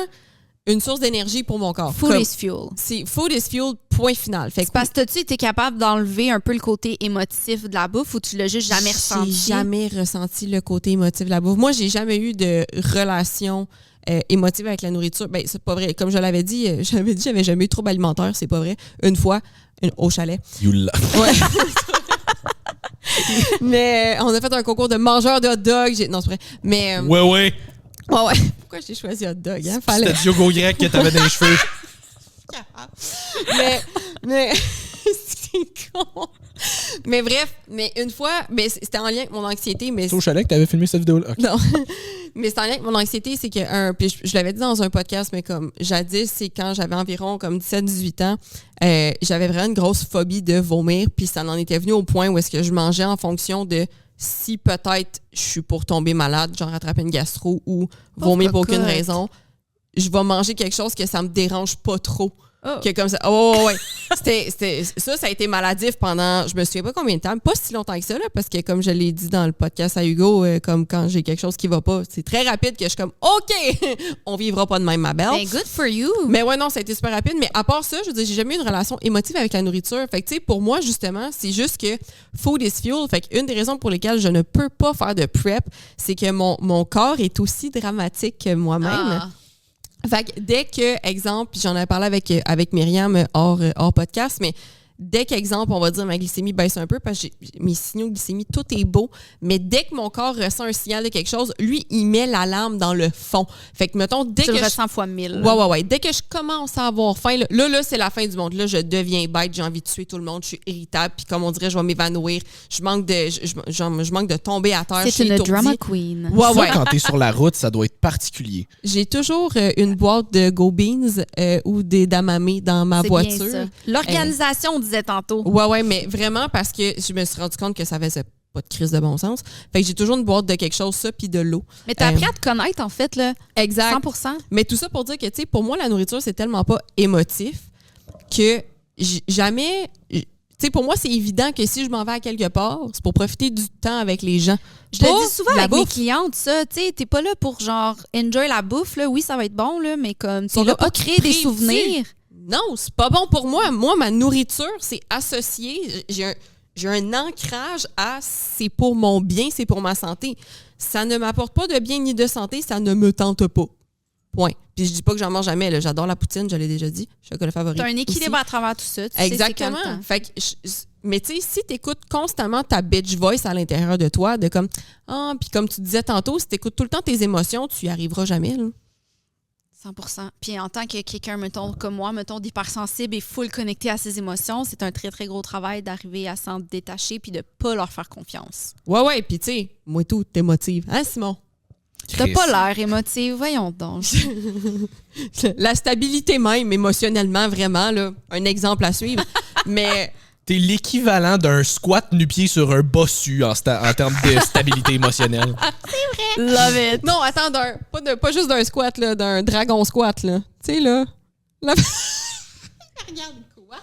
une source d'énergie pour mon corps. Food Comme- is fuel. C'est food is fuel, point final. Fait que C'est parce que t'as-tu été capable d'enlever un peu le côté émotif de la bouffe ou tu l'as juste jamais ressenti? J'ai jamais ressenti le côté émotif de la bouffe. Moi, j'ai jamais eu de relation émotive avec la nourriture. Ben, c'est pas vrai. Comme je l'avais dit, j'avais jamais eu de trouble alimentaire. C'est pas vrai. Une fois, au chalet. You love. Ouais. Mais on a fait un concours de mangeurs de hot dog. Non, c'est vrai. Mais. Ouais. Ouais. Pourquoi j'ai choisi hot dog? Hein? Fallait. C'était du yogourt grec que t'avais dans les cheveux. mais c'est con. Mais bref, mais une fois, mais c'était en lien avec mon anxiété. Mais C'est au chalet que t'avais filmé cette vidéo-là. Okay. non. Mais c'est en lien avec mon anxiété, c'est que puis je l'avais dit dans un podcast, mais comme jadis, c'est quand j'avais environ comme 17-18 ans, j'avais vraiment une grosse phobie de vomir, puis ça en était venu au point où est-ce que je mangeais en fonction de si peut-être je suis pour tomber malade, genre attraper une gastro ou vomir pour aucune cocotte. raison. Je vais manger quelque chose que ça me dérange pas trop. Oh. Que comme ça. Oh, ouais. Ça a été maladif pendant, je me souviens pas combien de temps, pas si longtemps que ça, là, parce que comme je l'ai dit dans le podcast à Hugo, comme quand j'ai quelque chose qui va pas, c'est très rapide que je suis comme, OK, on vivra pas de même, ma belle. Ben, good for you. Mais ouais, non, ça a été super rapide. Mais à part ça, je veux dire, j'ai jamais eu une relation émotive avec la nourriture. Fait que, tu sais, pour moi, justement, c'est juste que food is fuel. Fait qu'une des raisons pour lesquelles je ne peux pas faire de prep, c'est que mon corps est aussi dramatique que moi-même. Ah. Fait que dès que, exemple, puis j'en avais parlé avec Myriam hors podcast, mais dès qu'exemple, on va dire ma glycémie baisse un peu parce que mes signaux de glycémie, tout est beau, mais dès que mon corps ressent un signal de quelque chose, lui, il met l'alarme dans le fond. Fait que, mettons, dès Tu que le ressens fois 1000. Ouais. Dès que je commence à avoir faim, là, c'est la fin du monde. Là, je deviens bête, j'ai envie de tuer tout le monde, je suis irritable, puis comme on dirait, je vais m'évanouir. Je manque de tomber à terre. C'est une étourdie. drama queen. Ouais. Ça, quand t'es sur la route, ça doit être particulier. J'ai toujours une boîte de Go Beans ou des Damamé dans ma C'est voiture. bien ça. L'organisation, on disait tantôt. Ouais, mais vraiment parce que je me suis rendu compte que ça faisait pas de crise de bon sens. Fait que j'ai toujours une boîte de quelque chose, ça, puis de l'eau. Mais t'as appris à te connaître, en fait, là. Exact. 100%. Mais tout ça pour dire que, tu sais, pour moi, la nourriture, c'est tellement pas émotif que jamais... Tu sais, pour moi, c'est évident que si je m'en vais à quelque part, c'est pour profiter du temps avec les gens. Je le Pas dis souvent de la avec mes bouffe. clientes, ça. Tu sais, t'es pas là pour, genre, enjoy la bouffe, là. Oui, ça va être bon, là, mais comme, t'es Sont là là pour pas créer des prédits. souvenirs. Non, c'est pas bon pour moi. Moi, ma nourriture, c'est associé. J'ai un ancrage à c'est pour mon bien, c'est pour ma santé. Ça ne m'apporte pas de bien ni de santé, ça ne me tente pas. Point. Puis je dis pas que j'en mange jamais. Là. J'adore la poutine, je l'ai déjà dit. Chocolat favori. T'as un équilibre aussi. à travers tout ça. Tu sais, Exactement. c'est comme Fait que mais tu sais, si tu écoutes constamment ta bitch voice à l'intérieur de toi, de comme puis comme tu disais tantôt, si tu écoutes tout le temps tes émotions, tu y arriveras jamais. Là. 100%. Puis en tant que quelqu'un, mettons, comme moi, mettons, d'hypersensible et full connecté à ses émotions, c'est un très, très gros travail d'arriver à s'en détacher puis de pas leur faire confiance. Ouais, puis tu sais, moi tout, t'es motive. Hein, Simon? T'as Chris. pas l'air émotive, voyons donc. La stabilité même, émotionnellement, vraiment, là, un exemple à suivre. Mais T'es l'équivalent d'un squat nu-pied sur un bossu en termes de stabilité émotionnelle. Love it. non, attends, pas juste d'un squat, là, d'un dragon squat, là. Tu sais, là. Regarde quoi?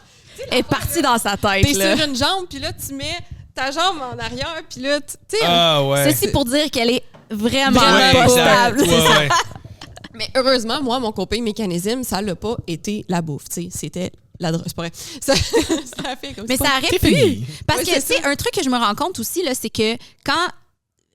Elle est partie dans sa tête, T'es là. sur une jambe, puis là, tu mets ta jambe en arrière, puis là, tu sais. Ah ouais. Ceci pour dire qu'elle est vraiment Vraiment pas pas stable. Ouais, ouais. Mais heureusement, moi, mon coping mécanisme, ça l'a pas été la bouffe, tu sais. C'était la drogue. C'est pas vrai. Ça a fait comme Mais ça. ça aurait C'est pu. fini. Parce Ouais, que, c'est tu sais, ça. un truc que je me rends compte aussi, là, c'est que quand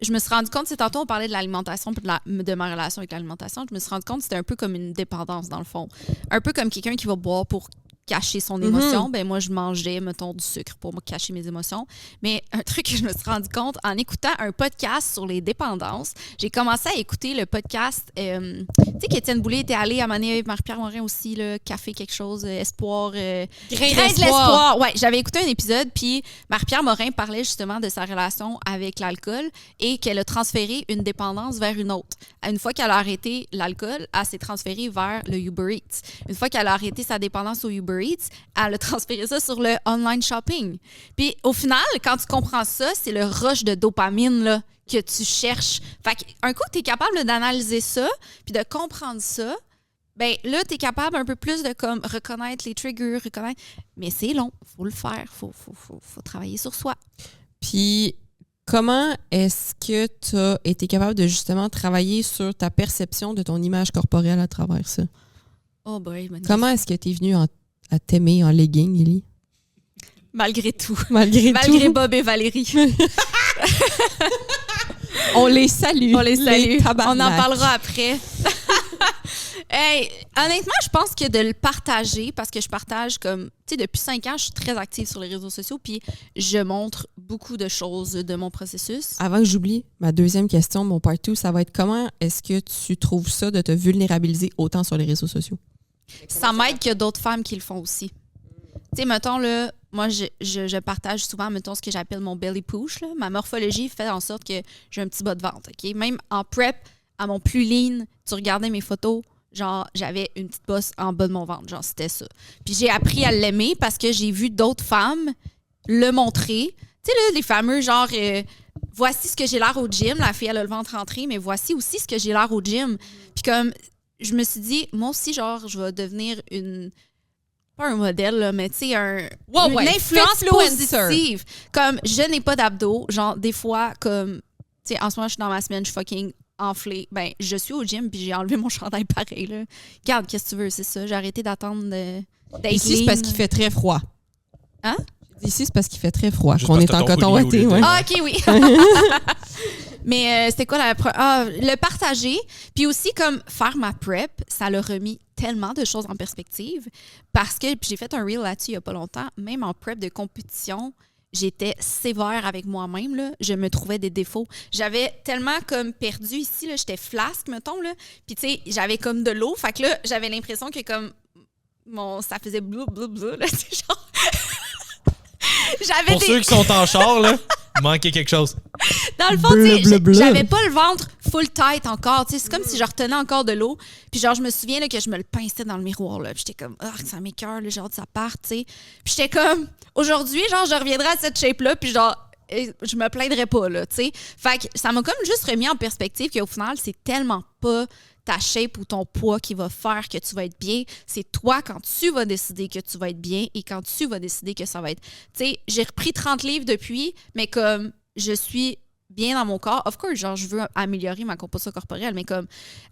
je me suis rendu compte, c'est tantôt on parlait de l'alimentation puis de ma relation avec l'alimentation, je me suis rendu compte que c'était un peu comme une dépendance dans le fond. Un peu comme quelqu'un qui va boire pour cacher son émotion. Ben moi, je mangeais, mettons, du sucre pour me cacher mes émotions. Mais un truc que je me suis rendu compte en écoutant un podcast sur les dépendances, j'ai commencé à écouter le podcast, tu sais qu'Étienne Boulay était allé à Mané avec Marie-Pierre Morin aussi, là, Café quelque chose, Espoir. Grain de l'espoir. Ouais, j'avais écouté un épisode, puis Marie-Pierre Morin parlait justement de sa relation avec l'alcool et qu'elle a transféré une dépendance vers une autre. Une fois qu'elle a arrêté l'alcool, elle s'est transférée vers le Uber Eats. Une fois qu'elle a arrêté sa dépendance au Uber Eats, elle a transféré ça sur le online shopping. Puis au final, quand tu comprends ça, c'est le rush de dopamine là, que tu cherches. Fait qu'un coup, tu es capable d'analyser ça, puis de comprendre ça, ben là, tu es capable un peu plus de comme reconnaître les triggers, mais c'est long, faut le faire, faut travailler sur soi. Puis comment est-ce que tu as été capable de justement travailler sur ta perception de ton image corporelle à travers ça? Oh boy, comment est-ce que tu es venue à t'aimer en legging, Élie? Malgré tout. Malgré Bob et Valérie. On les salue. On les salue. On en parlera après. Hey, honnêtement, je pense que de le partager, parce que je partage comme, tu sais, depuis 5 ans, je suis très active sur les réseaux sociaux, puis je montre beaucoup de choses de mon processus. Avant que j'oublie, ma deuxième question, mon part 2, ça va être comment est-ce que tu trouves ça de te vulnérabiliser autant sur les réseaux sociaux? Ça m'aide qu'il y a d'autres femmes qui le font aussi. Tu sais, mettons, là, moi, je partage souvent, mettons, ce que j'appelle mon belly push. Là. Ma morphologie fait en sorte que j'ai un petit bas de ventre. OK? Même en prep, à mon plus lean, tu regardais mes photos, genre, j'avais une petite bosse en bas de mon ventre. Genre, c'était ça. Puis j'ai appris à l'aimer parce que j'ai vu d'autres femmes le montrer. Tu sais, là, les fameux, genre, voici ce que j'ai l'air au gym. La fille, elle a le ventre rentré, mais voici aussi ce que j'ai l'air au gym. Puis comme, je me suis dit, moi aussi, genre, je vais devenir pas un modèle, là, mais tu sais, une influence positive. Comme, je n'ai pas d'abdos. Genre, des fois, comme, tu sais, en ce moment, je suis dans ma semaine, je suis fucking enflée. Ben, je suis au gym, puis j'ai enlevé mon chandail pareil, là. Regarde, qu'est-ce que tu veux, c'est ça. J'ai arrêté d'attendre d'être Ici, c'est parce qu'il fait très froid. Hein? Ici, c'est parce qu'il fait très froid, juste qu'on est en coton ouaté. Ouais. Ah, OK, oui. Mais c'était quoi le partager. Puis aussi, comme faire ma prep, ça l'a remis tellement de choses en perspective parce que puis j'ai fait un reel là-dessus il n'y a pas longtemps. Même en prep de compétition, j'étais sévère avec moi-même. Là. Je me trouvais des défauts. J'avais tellement comme perdu ici. Là, j'étais flasque, mettons. Là. Puis tu sais, j'avais comme de l'eau. Fait que là, j'avais l'impression que comme ça faisait blou, blou, blou. Là, genre... Pour ceux qui sont en char, là, manquait quelque chose. Dans le fond, j'avais pas le ventre full tight encore. C'est comme si je retenais encore de l'eau. Puis genre, je me souviens là, que je me le pinçais dans le miroir. Là. Puis j'étais comme, ça m'écoeure, j'ai hâte que ça parte. T'sais. Puis j'étais comme, aujourd'hui, genre, je reviendrai à cette shape-là. Puis genre, je me plaindrais pas. Là, t'sais. Fait que ça m'a comme juste remis en perspective qu'au final, c'est tellement pas ta shape ou ton poids qui va faire que tu vas être bien. C'est toi quand tu vas décider que tu vas être bien et quand tu vas décider que ça va être... Tu sais, j'ai repris 30 livres depuis, mais comme je suis bien dans mon corps, of course, genre, je veux améliorer ma composition corporelle, mais comme,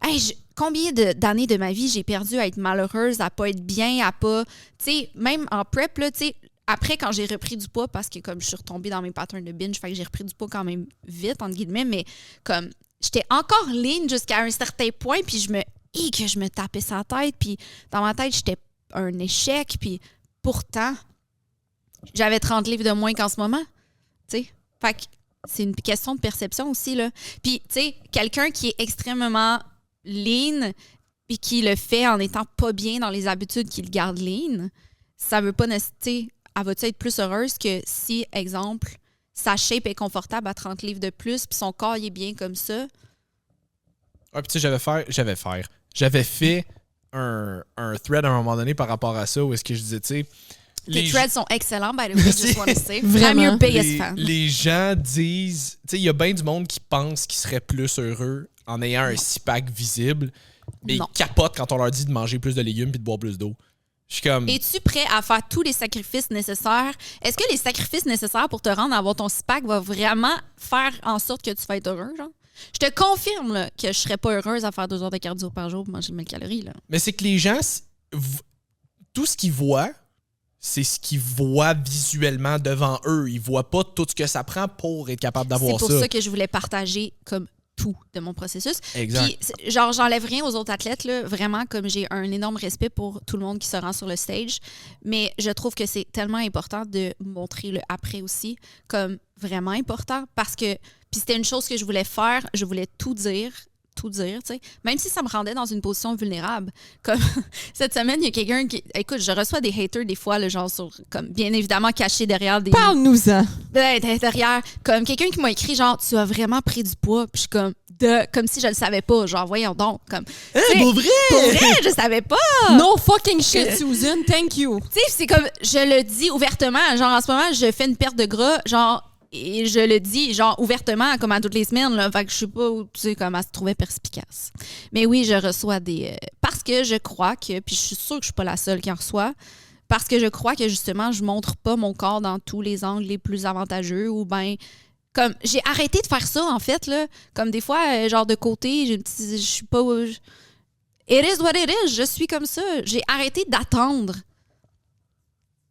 hey, combien d'années de ma vie j'ai perdu à être malheureuse, à pas être bien, à pas... Tu sais, même en prep, là, tu sais, après, quand j'ai repris du poids, parce que comme je suis retombée dans mes patterns de binge, fait que j'ai repris du poids quand même vite, entre guillemets, mais comme... J'étais encore lean jusqu'à un certain point, puis je me tapais sa tête, puis dans ma tête, j'étais un échec, puis pourtant, j'avais 30 livres de moins qu'en ce moment, tu sais. Fait que c'est une question de perception aussi, là. Puis, tu sais, quelqu'un qui est extrêmement lean, puis qui le fait en étant pas bien dans les habitudes qu'il garde lean, ça veut pas nécessairement, elle va-tu être plus heureuse que si, exemple, sa shape est confortable à 30 livres de plus, puis son corps il est bien comme ça. Ouais, puis tu sais, j'avais fait un thread à un moment donné par rapport à ça, où est-ce que je disais, tu sais... Tes threads sont excellents, by the way, just want to say. Vraiment. I'm your biggest fan. Les gens disent... Tu sais, il y a bien du monde qui pense qu'ils seraient plus heureux en ayant un six-pack visible, mais ils capotent quand on leur dit de manger plus de légumes puis de boire plus d'eau. Je suis comme... Es-tu prêt à faire tous les sacrifices nécessaires? Est-ce que les sacrifices nécessaires pour te rendre à avoir ton six-pack vont vraiment faire en sorte que tu vas être heureux, genre? Je te confirme là, que je serais pas heureuse à faire 2 heures de cardio par jour pour manger 1000 calories. Là. Mais c'est que les gens, tout ce qu'ils voient, c'est ce qu'ils voient visuellement devant eux. Ils voient pas tout ce que ça prend pour être capable d'avoir ça. C'est pour ça que je voulais partager comme tout de mon processus. Exact. Puis, genre, j'enlève rien aux autres athlètes, là, vraiment, comme j'ai un énorme respect pour tout le monde qui se rend sur le stage. Mais je trouve que c'est tellement important de montrer le après aussi, comme vraiment important, parce que, puis c'était une chose que je voulais faire, je voulais tout dire, tu sais. Même si ça me rendait dans une position vulnérable. Comme cette semaine, il y a quelqu'un qui... Écoute, je reçois des haters des fois, le genre sur, comme bien évidemment caché derrière des... Parle-nous-en! Derrière, comme quelqu'un qui m'a écrit genre, tu as vraiment pris du poids. Puis je suis comme si je le savais pas. Genre, voyons donc. Comme, pour vrai? Pour vrai, je savais pas! No fucking shit, Susan, thank you! Tu sais, c'est comme, je le dis ouvertement. Genre, en ce moment, je fais une perte de gras, genre... Et je le dis, genre, ouvertement, comme à toutes les semaines, là. Fait que je sais pas où, tu sais, comment elle se trouvait perspicace. Mais oui, je reçois des... parce que je crois que... Puis je suis sûre que je suis pas la seule qui en reçoit. Parce que je crois que, justement, je montre pas mon corps dans tous les angles les plus avantageux. Ou bien... Comme, j'ai arrêté de faire ça, en fait, là. Comme des fois, genre, de côté, j'ai une petite... Je suis pas... It is what it is. Je suis comme ça. J'ai arrêté d'attendre.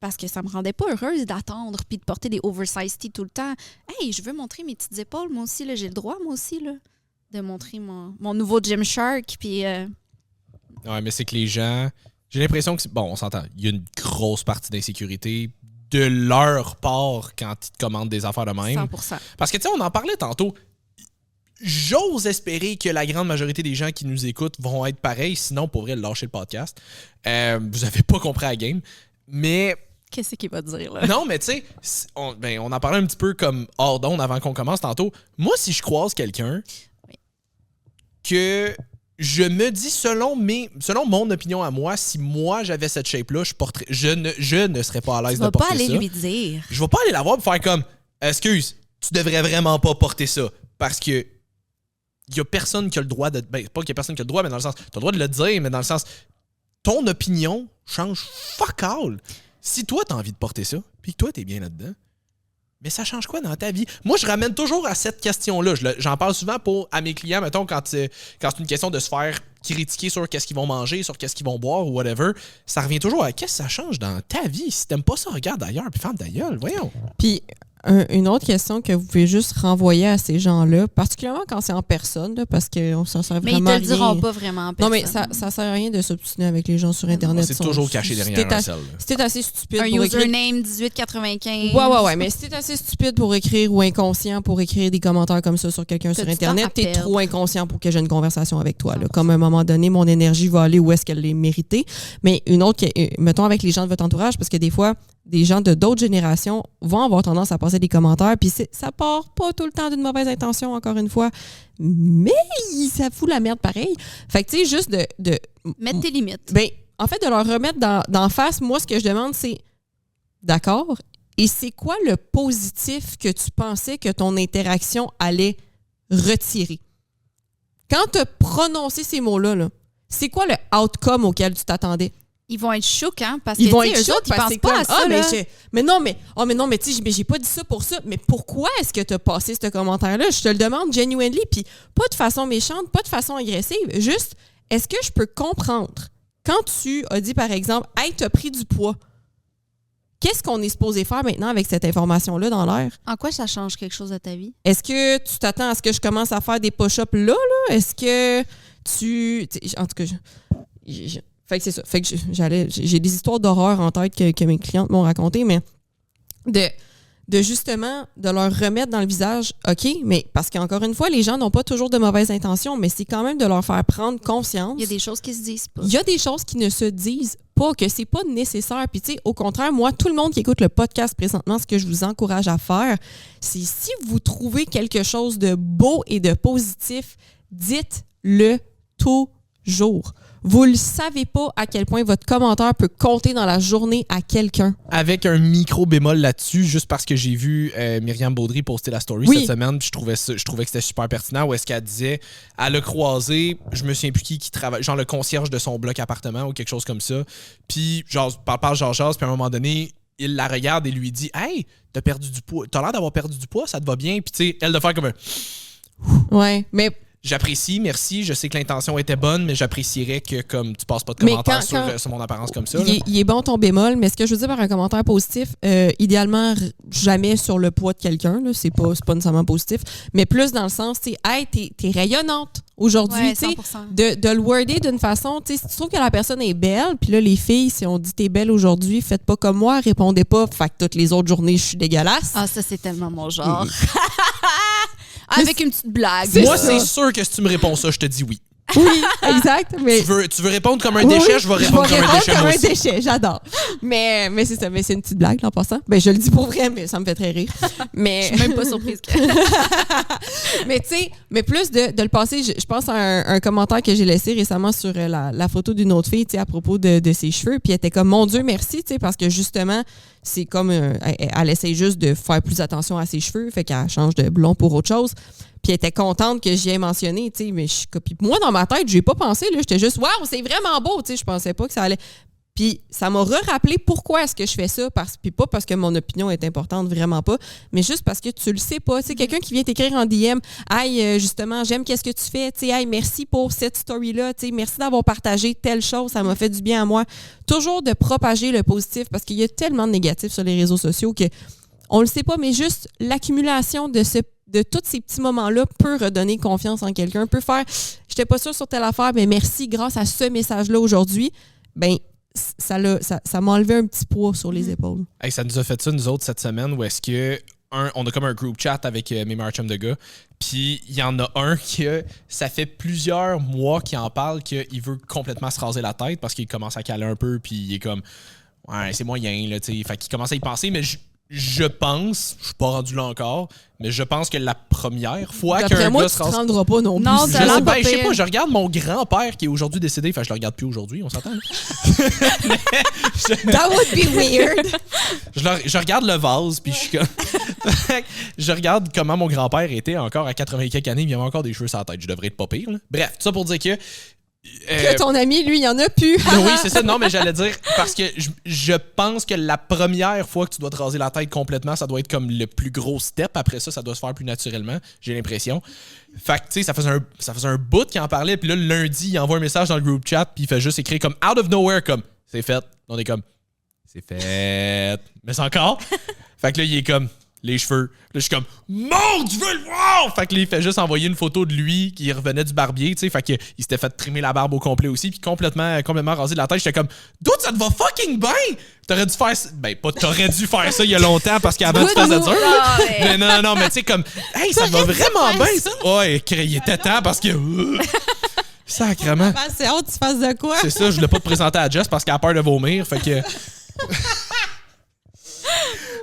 Parce que ça me rendait pas heureuse d'attendre puis de porter des oversize tees tout le temps. Hey, je veux montrer mes petites épaules, moi aussi. Là. J'ai le droit, moi aussi, là, de montrer mon nouveau Gymshark. Puis, Ouais, mais c'est que les gens... J'ai l'impression que... Bon, on s'entend. Il y a une grosse partie d'insécurité de leur part quand ils te commandent des affaires de même. 100%. Parce que, tu sais, on en parlait tantôt. J'ose espérer que la grande majorité des gens qui nous écoutent vont être pareils. Sinon, pour vrai, lâcher le podcast. Vous avez pas compris la game. Mais... Qu'est-ce qu'il va dire, là? Non, mais tu sais, on en parlait un petit peu comme hors d'onde avant qu'on commence tantôt. Moi, si je croise quelqu'un que je me dis, selon mon opinion à moi, si moi j'avais cette shape-là, je ne serais pas à l'aise de porter ça. Tu vas pas aller lui dire. Je vais pas aller la voir pour faire comme, excuse, tu devrais vraiment pas porter ça. Parce que il y a personne qui a le droit de... Ben, pas qu'il y a personne qui a le droit, mais dans le sens... Tu as le droit de le dire, mais dans le sens... Ton opinion change fuck all. Si toi, t'as envie de porter ça, puis que toi, t'es bien là-dedans, mais ça change quoi dans ta vie? Moi, je ramène toujours à cette question-là. J'en parle souvent à mes clients, mettons, quand c'est une question de se faire critiquer sur qu'est-ce qu'ils vont manger, sur qu'est-ce qu'ils vont boire ou whatever. Ça revient toujours à qu'est-ce que ça change dans ta vie? Si t'aimes pas ça, regarde ailleurs, puis ferme ta gueule, voyons. Puis, une autre question que vous pouvez juste renvoyer à ces gens-là, particulièrement quand c'est en personne, là, parce qu'on s'en sert vraiment Mais ils te le diront rien. pas vraiment en personne. Non, mais ça sert à rien de s'obstiner avec les gens sur Internet. C'est toujours caché derrière un sel. Si t'es assez stupide un pour écrire... username 1895. Ouais. Mais si t'es assez stupide pour écrire ou inconscient pour écrire des commentaires comme ça sur quelqu'un sur Internet, t'es trop inconscient pour que j'ai une conversation avec toi. Là. Comme à un moment donné, mon énergie va aller où est-ce qu'elle est méritée. Mais une autre, mettons avec les gens de votre entourage, parce que des fois, des gens de d'autres générations vont avoir tendance à passer des commentaires, puis ça part pas tout le temps d'une mauvaise intention, encore une fois, mais ça fout la merde pareil. Fait que tu sais, juste de mettre tes limites. Ben, en fait, de leur remettre d'en face, moi, ce que je demande, c'est d'accord, et c'est quoi le positif que tu pensais que ton interaction allait retirer? Quand tu as prononcé ces mots-là, là, c'est quoi le outcome auquel tu t'attendais? Ils vont être choqués, hein, parce Ils que vont eux être autres, ils pensent pas à ça. Mais non, tu sais, j'ai pas dit ça pour ça. Mais pourquoi est-ce que tu as passé ce commentaire-là? Je te le demande genuinely, puis pas de façon méchante, pas de façon agressive. Juste, est-ce que je peux comprendre quand tu as dit, par exemple, « Hey, t'as pris du poids », qu'est-ce qu'on est supposé faire maintenant avec cette information-là dans l'air? En quoi ça change quelque chose de ta vie? Est-ce que tu t'attends à ce que je commence à faire des push-ups là? Est-ce que en tout cas, fait que c'est ça. Fait que j'ai des histoires d'horreur en tête que mes clientes m'ont racontées, mais de justement de leur remettre dans le visage, OK, mais parce qu'encore une fois, les gens n'ont pas toujours de mauvaises intentions, mais c'est quand même de leur faire prendre conscience. Il y a des choses qui se disent pas. Il y a des choses qui ne se disent pas, que c'est pas nécessaire. Puis tu sais, au contraire, moi, tout le monde qui écoute le podcast présentement, ce que je vous encourage à faire, c'est si vous trouvez quelque chose de beau et de positif, dites-le toujours. Vous ne savez pas à quel point votre commentaire peut compter dans la journée à quelqu'un. Avec un micro bémol là-dessus, juste parce que j'ai vu Myriam Baudry poster la story cette semaine, puis je trouvais que c'était super pertinent, où est-ce qu'elle disait, elle a croisé, je me souviens plus qui travaille, genre le concierge de son bloc appartement ou quelque chose comme ça, puis genre, parle genre, puis à un moment donné, il la regarde et lui dit « Hey, t'as perdu du poids, t'as l'air d'avoir perdu du poids, ça te va bien? » Puis tu sais, elle de faire comme un... Ouais, mais... j'apprécie, merci, je sais que l'intention était bonne, mais j'apprécierais que comme tu passes pas de Mais commentaires quand- sur mon apparence comme ça. Il est bon ton bémol, mais ce que je veux dire par un commentaire positif, idéalement, jamais sur le poids de quelqu'un, là, c'est pas nécessairement positif, mais plus dans le sens, tu sais, hey, t'es rayonnante aujourd'hui, Ouais, tu sais, 100%. de le worder d'une façon, tu sais, si tu trouves que la personne est belle, puis là, les filles, si on dit t'es belle aujourd'hui, faites pas comme moi, répondez pas, fait que toutes les autres journées, je suis dégueulasse. Ah, ça, c'est tellement mon genre. Avec une petite blague. Moi, ça. c'est sûr que si tu me réponds ça, je te dis oui. Oui, exact, mais... Tu veux répondre comme un déchet, Oui, je vais répondre comme un déchet comme moi un aussi. déchet, j'adore. Mais c'est ça, mais c'est une petite blague là, en passant. Ben, je le dis pour vrai, mais ça me fait très rire. Mais... Je suis même pas surprise. Mais tu sais, mais plus de le passer, je pense à un commentaire que j'ai laissé récemment sur la photo d'une autre fille, tu sais, à propos de ses cheveux, puis elle était comme, mon Dieu, merci, tu sais, parce que justement, c'est comme, elle essaie juste de faire plus attention à ses cheveux, fait qu'elle change de blond pour autre chose. Puis elle était contente que j'y ai mentionné, tu sais, mais puis moi, dans ma tête, j'ai pas pensé, là, j'étais juste, waouh, c'est vraiment beau, tu sais, je pensais pas que ça allait... Puis ça m'a rappelé pourquoi est-ce que je fais ça, puis pas parce que mon opinion est importante, vraiment pas, mais juste parce que tu le sais pas. Tu sais, quelqu'un qui vient t'écrire en DM, « Hey, justement, j'aime qu'est-ce que tu fais, tu sais, hey, merci pour cette story-là, tu sais, merci d'avoir partagé telle chose, ça m'a fait du bien à moi. » Toujours de propager le positif, parce qu'il y a tellement de négatifs sur les réseaux sociaux que on le sait pas, mais juste l'accumulation de tous ces petits moments-là peut redonner confiance en quelqu'un, peut faire « J'étais pas sûre sur telle affaire, mais merci, grâce à ce message-là aujourd'hui. » Ben ça m'a enlevé un petit poids sur les épaules. Hey, ça nous a fait ça, nous autres, cette semaine, où est-ce que on a comme un group chat avec mes meilleurs chums de gars, puis il y en a un qui, ça fait plusieurs mois qu'il en parle qu'il veut complètement se raser la tête parce qu'il commence à caler un peu, puis il est comme, ouais, c'est moyen, là, tu sais. Fait qu'il commence à y penser, mais je pense, je suis pas rendu là encore, mais je pense que la première fois D'après qu'un moi, gars tu se te rase... rendras pas non plus. Non, Je t'as l'air sais, pas je sais pire. pas, je regarde mon grand-père qui est aujourd'hui décédé, enfin je le regarde plus aujourd'hui, on s'entend. That would be weird. Je regarde le vase, puis je suis comme... je regarde comment mon grand-père était encore à 80 et quelques années, il y avait encore des cheveux sur la tête, je devrais être pas pire. Là. Bref, tout ça pour dire que... Que ton ami, lui, il y en a plus. oui, c'est ça. Non, mais j'allais dire, parce que je pense que la première fois que tu dois te raser la tête complètement, ça doit être comme le plus gros step. Après ça, ça doit se faire plus naturellement, j'ai l'impression. Fait que, tu sais, ça faisait un bout qu'il en parlait, puis là, le lundi, il envoie un message dans le group chat, puis il fait juste écrire comme « out of nowhere », comme « c'est fait ». On est comme « c'est fait ». Mais c'est encore. Fait que là, il est comme... les cheveux. Là, je suis comme, mon Dieu, je veux le voir! Fait que là, il fait juste envoyer une photo de lui qui revenait du barbier, tu sais. Fait qu'il s'était fait trimer la barbe au complet aussi, puis complètement rasé de la tête. J'étais comme, dude, ça te va fucking bien! T'aurais dû faire ça. Ben, pas t'aurais dû faire ça il y a longtemps parce qu'avant, tu faisais dur. Mais non, mais tu sais, comme, hey, ça te va vraiment bien! Ouais, il était temps parce que. Sacrement. C'est hâte que tu fasses de quoi? C'est ça, je voulais pas te présenter à Jess parce qu'elle a peur de vomir. Fait que.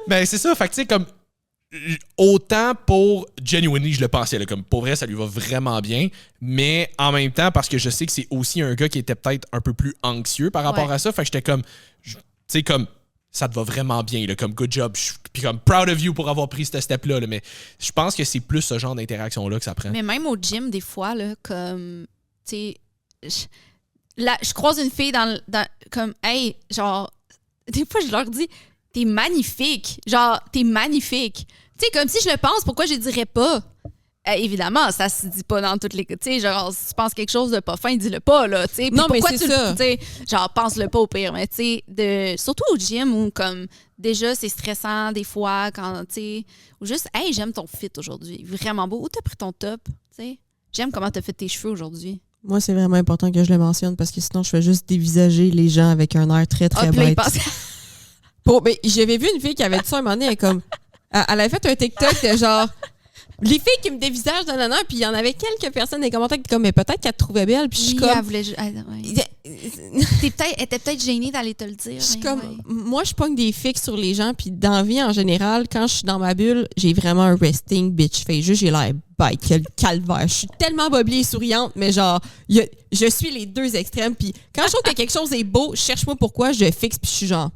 Ben, c'est ça, fait que tu sais, comme. Autant pour Genuinely, je le pensais, là, comme pour vrai, ça lui va vraiment bien, mais en même temps, parce que je sais que c'est aussi un gars qui était peut-être un peu plus anxieux par rapport à ça, fait que j'étais comme, tu sais, comme, ça te va vraiment bien, là, comme good job, puis comme proud of you pour avoir pris ce step-là, là, mais je pense que c'est plus ce genre d'interaction-là que ça prend. Mais même au gym, des fois, là, comme, tu sais, je croise une fille comme, hey, genre, des fois, je leur dis, t'es magnifique. Genre, t'es magnifique. Tu sais, comme si je le pense, pourquoi je dirais pas? Évidemment, ça se dit pas dans toutes les... Tu sais, genre, si tu penses quelque chose de pas fin, dis-le pas, là. Tu sais, non, mais pourquoi c'est ça. Tu sais, genre, pense-le pas au pire. Mais tu sais, surtout au gym où, comme, déjà, c'est stressant des fois quand, tu sais, ou juste, hey, j'aime ton fit aujourd'hui. Vraiment beau. Où t'as pris ton top? Tu sais, j'aime comment t'as fait tes cheveux aujourd'hui. Moi, c'est vraiment important que je le mentionne parce que sinon, je fais juste dévisager les gens avec un air très, très bête. Ben, j'avais vu une fille qui avait dit ça un moment donné, elle avait fait un TikTok de genre les filles qui me dévisagent dans l'honneur, puis il y en avait quelques personnes dans les commentaires qui étaient comme, mais peut-être qu'elle te trouvait belle, puis je suis comme. Elle voulait elle était peut-être gênée d'aller te le dire. Je suis comme, moi, je pogne des fixes sur les gens, puis dans la vie en général, quand je suis dans ma bulle, j'ai vraiment un resting bitch face. Juste, j'ai l'air bête, quel calvaire. Je suis tellement boblée et souriante, mais genre, je suis les deux extrêmes, puis quand je trouve que quelque chose est beau, cherche-moi pourquoi, je fixe, puis je suis genre.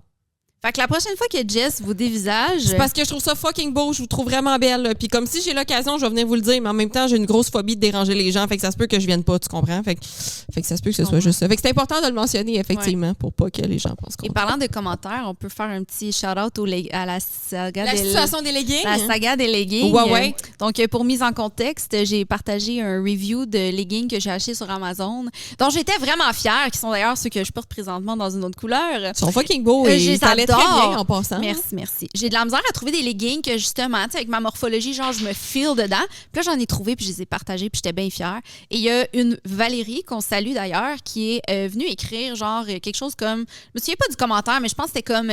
Fait que la prochaine fois que Jess vous dévisage... C'est parce que je trouve ça fucking beau, je vous trouve vraiment belle. Là. Puis comme si j'ai l'occasion, je vais venir vous le dire, mais en même temps, j'ai une grosse phobie de déranger les gens, fait que ça se peut que je vienne pas, tu comprends? Fait que ça se peut que ce soit juste ça. Fait que c'est important de le mentionner, effectivement, pour pas que les gens pensent qu'on... Et parlant de commentaires, on peut faire un petit shout-out à la saga La situation des leggings. La saga des leggings. Ouais. Donc, pour mise en contexte, j'ai partagé un review de leggings que j'ai acheté sur Amazon, dont j'étais vraiment fière, qui sont d'ailleurs ceux que je porte présentement dans une autre couleur. Ils sont fucking beaux et ça allait très bien en passant. Merci. J'ai de la misère à trouver des leggings que, justement, tu sais, avec ma morphologie, genre, je me feel dedans. Puis là, j'en ai trouvé, puis je les ai partagés, puis j'étais bien fière. Et il y a une Valérie, qu'on salue d'ailleurs, qui est venue écrire, genre, quelque chose comme... Je me souviens pas du commentaire, mais je pense que c'était comme...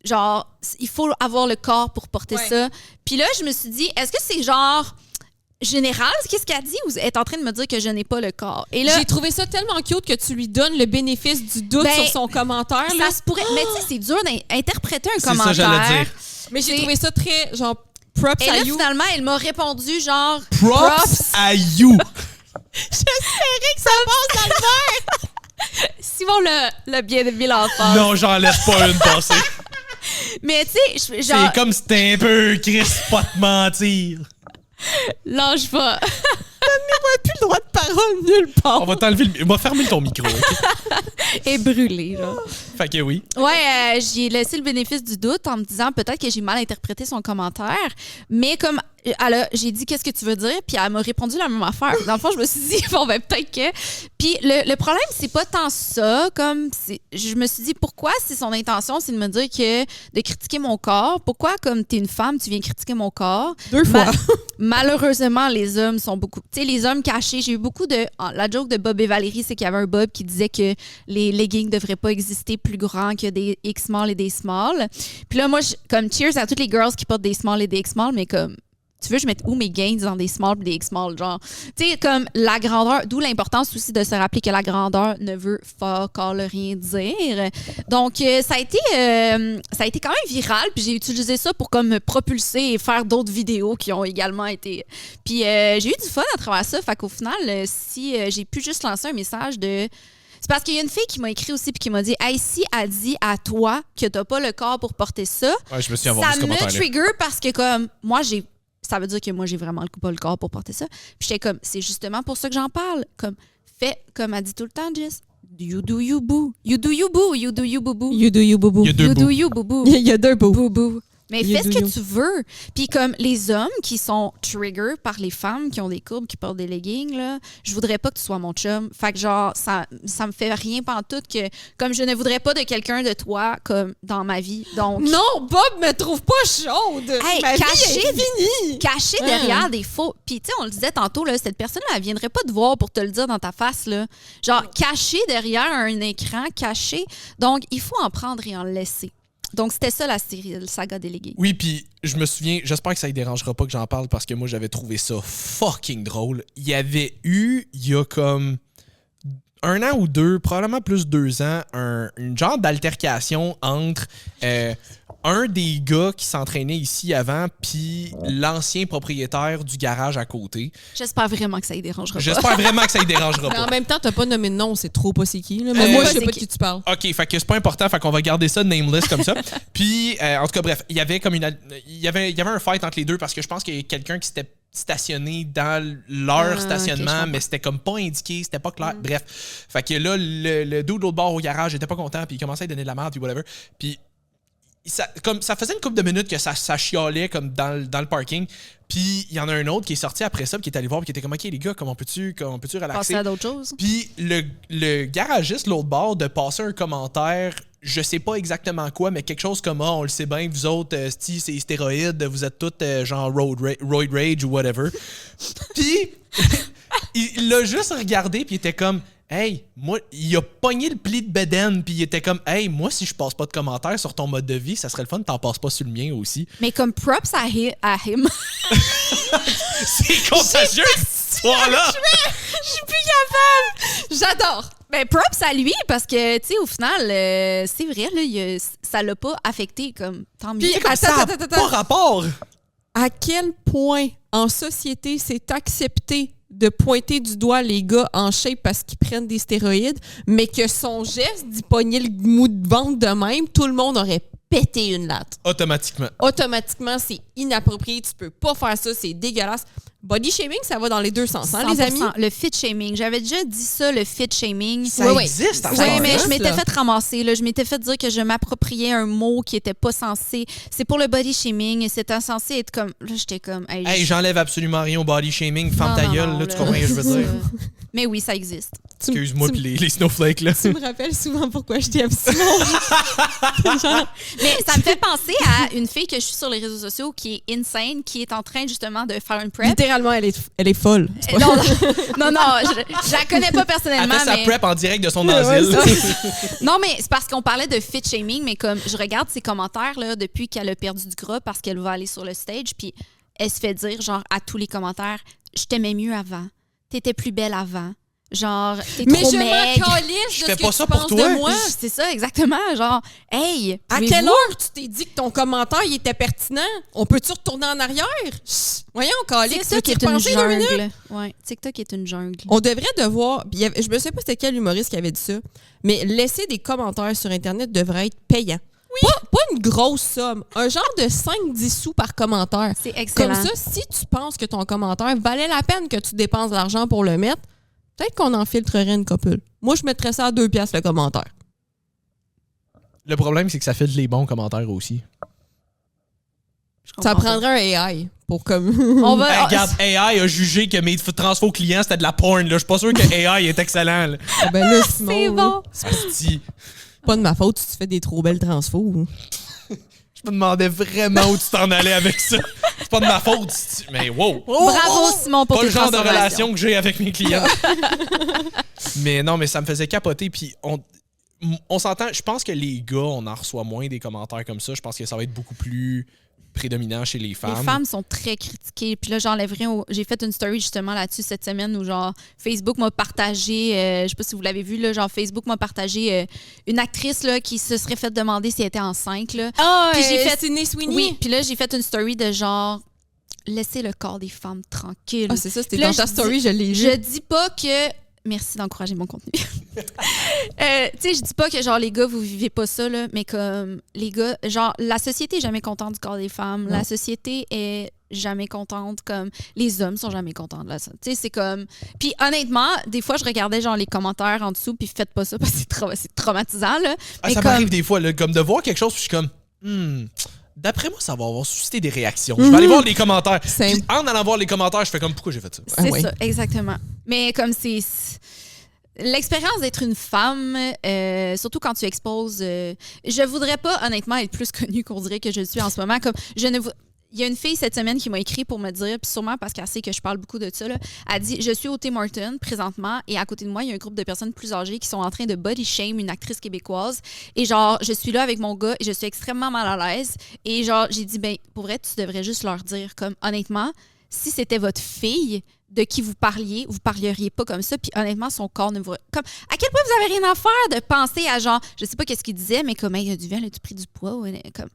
genre, il faut avoir le corps pour porter ça. Puis là, je me suis dit, est-ce que c'est genre... général, qu'est-ce qu'elle dit ou elle est en train de me dire que je n'ai pas le corps? Et là, j'ai trouvé ça tellement cute que tu lui donnes le bénéfice du doute sur son commentaire. Ça là. se pourrait. Mais tu sais, c'est dur d'interpréter un C'est commentaire. ça, j'allais dire. Mais j'ai trouvé ça très, genre, props Et à là, you. finalement, elle m'a répondu genre... Props à you! J'espérais que ça passe dans le verre. Simon l'a bien mis l'enfant. Non, j'en laisse pas une passer. Mais tu sais, genre... C'est comme si c'était un peu Chris, pas te mentir. Lâche pas. On n'a plus le droit de parole nulle part. On va t'enlever on va fermer ton micro. Okay? Et brûlé, là. Fait que oui. Ouais, j'ai laissé le bénéfice du doute en me disant peut-être que j'ai mal interprété son commentaire. Mais comme j'ai dit qu'est-ce que tu veux dire, puis elle m'a répondu la même affaire. Dans le fond, je me suis dit bon ben peut-être que. Puis le problème c'est pas tant ça, comme je me suis dit pourquoi si son intention c'est de me dire que de critiquer mon corps, pourquoi comme t'es une femme tu viens critiquer mon corps? 2 fois. Malheureusement les hommes sont beaucoup, tu sais les hommes cachés. J'ai eu beaucoup de la joke de Bob et Valérie, c'est qu'il y avait un Bob qui disait que les leggings devraient pas exister plus grands que des X-small et des small. Puis là moi comme cheers à toutes les girls qui portent des small et des X-small, mais comme tu veux, je mette où mes gains dans des small et des X-small, genre. Tu sais, comme la grandeur, d'où l'importance aussi de se rappeler que la grandeur ne veut fuck all rien dire. Donc, ça a été quand même viral, puis j'ai utilisé ça pour comme me propulser et faire d'autres vidéos qui ont également été... Puis j'ai eu du fun à travers ça, fait qu'au final, si j'ai pu juste lancer un message de... C'est parce qu'il y a une fille qui m'a écrit aussi puis qui m'a dit « Hey, si elle dit à toi que t'as pas le corps pour porter ça, Ouais, je me suis avoir ça vu ce me commentaire-là. trigger parce que comme moi, ça veut dire que moi, j'ai vraiment pas le corps pour porter ça. Puis j'étais comme, c'est justement pour ça que j'en parle. Comme, fais, comme elle dit tout le temps, Jess, you do you boo. You do you boo. You do you boo boo. You do you boo boo. Il y a deux You bouts. do you boo boo. Il y a 2 boo. Boo boo. Mais You fais ce do que you. tu veux. Puis comme les hommes qui sont trigger par les femmes qui ont des courbes, qui portent des leggings, là, je voudrais pas que tu sois mon chum. Fait que genre, ça me fait rien pantoute que... Comme je ne voudrais pas de quelqu'un de toi comme dans ma vie. Donc... Non, Bob me trouve pas chaude. Hey, Ma vie est finie. Caché derrière des faux... Puis, tu sais, on le disait tantôt, là, cette personne-là, elle viendrait pas te voir pour te le dire dans ta face, là. Genre, caché derrière un écran, caché. Donc, il faut en prendre et en laisser. Donc, c'était ça, la série, le saga délégué. Oui, puis je me souviens, j'espère que ça ne dérangera pas que j'en parle parce que moi, j'avais trouvé ça fucking drôle. Il y avait eu, il y a comme 1 an ou 2, probablement plus 2 ans, une genre d'altercation entre un des gars qui s'entraînait ici avant puis l'ancien propriétaire du garage à côté. J'espère vraiment que ça ne dérangera pas. J'espère vraiment que ça ne dérangera Mais en pas. même temps, t'as pas nommé de nom, c'est trop pas c'est qui. Là. Mais moi, je sais pas de qui tu parles. OK, fait que c'est pas important, fait qu'on va garder ça nameless comme ça. Puis, en tout cas, bref, il y avait comme il y avait un fight entre les deux parce que je pense qu'il y a quelqu'un qui s'était stationné dans leur stationnement, ok, mais c'était comme pas indiqué, c'était pas clair. Bref, fait que là, le dude de l'autre bord au garage était pas content, puis il commençait à donner de la merde, puis whatever. Puis, ça faisait une couple de minutes que ça chialait comme dans le parking. Puis il y en a un autre qui est sorti après ça, puis qui est allé voir, puis qui était comme OK les gars, comment peux-tu relaxer? Passer à d'autres choses. Puis le garagiste, l'autre bord, de passer un commentaire, je sais pas exactement quoi, mais quelque chose comme on le sait bien, vous autres, c'est stéroïdes, vous êtes tous genre roid rage ou whatever. Puis il l'a juste regardé, puis il était comme hey, moi, il a pogné le pli de bedaine, puis il était comme hey, moi, si je passe pas de commentaires sur ton mode de vie, ça serait le fun, t'en passes pas sur le mien aussi. Mais comme props à him. C'est contagieux, cette histoire-là! Je suis plus capable. J'adore. Ben, props à lui parce que, tu sais, au final, c'est vrai, là, ça l'a pas affecté comme tant mieux. Puis, Comme ça, attends. pas rapport! À quel point en société c'est accepté de pointer du doigt les gars en shape parce qu'ils prennent des stéroïdes, mais que son geste d'y pogner le mou de ventre de même, tout le monde aurait péter une latte. Automatiquement, c'est inapproprié. Tu peux pas faire ça. C'est dégueulasse. Body shaming, ça va dans les deux sens, hein, les amis? Le fit shaming. J'avais déjà dit ça, le fit shaming. Ça existe, Oui, mais je m'étais fait ramasser. Là. Je m'étais fait dire que je m'appropriais un mot qui était pas censé. C'est pour le body shaming. C'était censé être comme... Là, j'étais comme... Hey, j'enlève absolument rien au body shaming. Ferme ta gueule, là, tu comprends ce que je veux dire? Mais oui, ça existe. Excuse-moi, puis les snowflakes, là. Tu me rappelles souvent pourquoi je t'aime, Simon. Mais ça me fait penser à une fille que je suis sur les réseaux sociaux qui est insane, qui est en train justement de faire une prep. Littéralement, elle est folle. Non, je la connais pas personnellement. Elle fait sa prep en direct de son asile. Non, mais c'est parce qu'on parlait de fit shaming, mais comme je regarde ses commentaires là, depuis qu'elle a perdu du gras parce qu'elle va aller sur le stage, puis elle se fait dire genre à tous les commentaires, je t'aimais mieux avant, t'étais plus belle avant. Genre, t'es trop maigre. Mais je m'en calisse de ce que tu penses de moi. C'est ça, exactement. Genre, hey, à quelle heure tu t'es dit que ton commentaire il était pertinent? On peut-tu retourner en arrière? Voyons, calisse, TikTok est une jungle. Ouais, TikTok est une jungle. On devrait devoir... Je me sais pas c'était quel humoriste qui avait dit ça, mais laisser des commentaires sur Internet devrait être payant. Oui. Pas une grosse somme. Un genre de 5-10 sous par commentaire. C'est excellent. Comme ça, si tu penses que ton commentaire valait la peine que tu dépenses de l'argent pour le mettre, peut-être qu'on en filtrerait une couple. Moi, je mettrais ça à 2$ le commentaire. Le problème, c'est que ça filtre les bons commentaires aussi. Ça prendrait un AI pour comme... Regarde, AI a jugé que mes transfos clients, c'était de la porn. Là. Je suis pas sûr que AI est excellent. Là. Ben là, Simon, c'est bon. C'est pas de ma faute si tu fais des trop belles transfos. Je me demandais vraiment où tu t'en allais avec ça. C'est pas de ma faute. Mais wow! Bravo, Simon, pour pas tes le genre de transformations. relation que j'ai avec mes clients. Mais non, mais ça me faisait capoter. Puis on s'entend. Je pense que les gars, on en reçoit moins des commentaires comme ça. Je pense que ça va être beaucoup plus prédominant chez les femmes. Les femmes sont très critiquées. Puis là, j'enlèverais... J'ai fait une story justement là-dessus cette semaine où genre Facebook m'a partagé, je sais pas si vous l'avez vu, là, genre Facebook m'a partagé une actrice là, qui se serait fait demander si elle était enceinte. Là. Ah, puis j'ai fait Sydney Sweeney. Oui, puis là, j'ai fait une story de genre laisser le corps des femmes tranquille. Ah, c'est ça, c'était dans ta story, je l'ai vu. Je dis pas que... Merci d'encourager mon contenu. Tu sais, je dis pas que genre les gars, vous vivez pas ça, là, mais comme les gars, genre la société est jamais contente du corps des femmes. Non. La société est jamais contente, comme les hommes sont jamais contents de ça. Tu sais, c'est comme... Puis honnêtement, des fois, je regardais genre les commentaires en dessous, puis faites pas ça parce que c'est traumatisant, là. Ah, ça m'arrive des fois, là, comme de voir quelque chose, puis je suis comme... D'après moi, ça va avoir suscité des réactions. Je vais aller voir les commentaires. Puis en allant voir les commentaires, je fais comme pourquoi j'ai fait ça. C'est ça, exactement. Mais comme c'est l'expérience d'être une femme, surtout quand tu exposes. Je voudrais pas honnêtement être plus connue qu'on dirait que je le suis en ce moment. Comme il y a une fille cette semaine qui m'a écrit pour me dire, puis sûrement parce qu'elle sait que je parle beaucoup de ça, là, elle dit « Je suis au Tim Hortons présentement et à côté de moi, il y a un groupe de personnes plus âgées qui sont en train de body shame une actrice québécoise. Et genre, je suis là avec mon gars et je suis extrêmement mal à l'aise. Et genre, j'ai dit « Ben, pour vrai, tu devrais juste leur dire, comme honnêtement, si c'était votre fille de qui vous parleriez pas comme ça. Puis honnêtement, son corps ne vous... Comme, à quel point vous avez rien à faire de penser à genre... Je sais pas qu'est-ce qu'il disait, mais comme, hey, il y a du vent, as-tu pris du poids? Comme...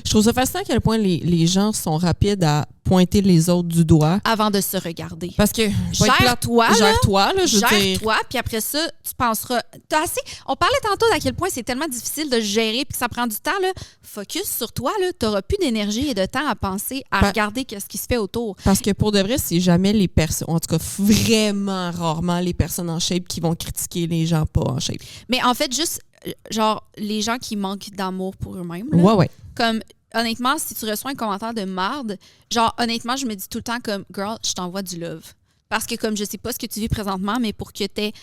Je trouve ça fascinant à quel point les gens sont rapides à pointer les autres du doigt. Avant de se regarder. Parce que... Gère-toi, là, gère-toi, puis après ça, tu penseras... On parlait tantôt d'à quel point c'est tellement difficile de gérer puis que ça prend du temps, là. Focus sur toi, là. T'auras plus d'énergie et de temps à penser, à regarder qu'est-ce qui se fait autour. Parce que pour de vrai, c'est jamais les personnes... En tout cas, vraiment rarement les personnes en shape qui vont critiquer les gens pas en shape. Mais en fait, juste, genre, les gens qui manquent d'amour pour eux-mêmes, là. Ouais. Comme, honnêtement, si tu reçois un commentaire de marde, genre, honnêtement, je me dis tout le temps comme, girl, je t'envoie du love. Parce que, comme, je sais pas ce que tu vis présentement, mais pour que t'aies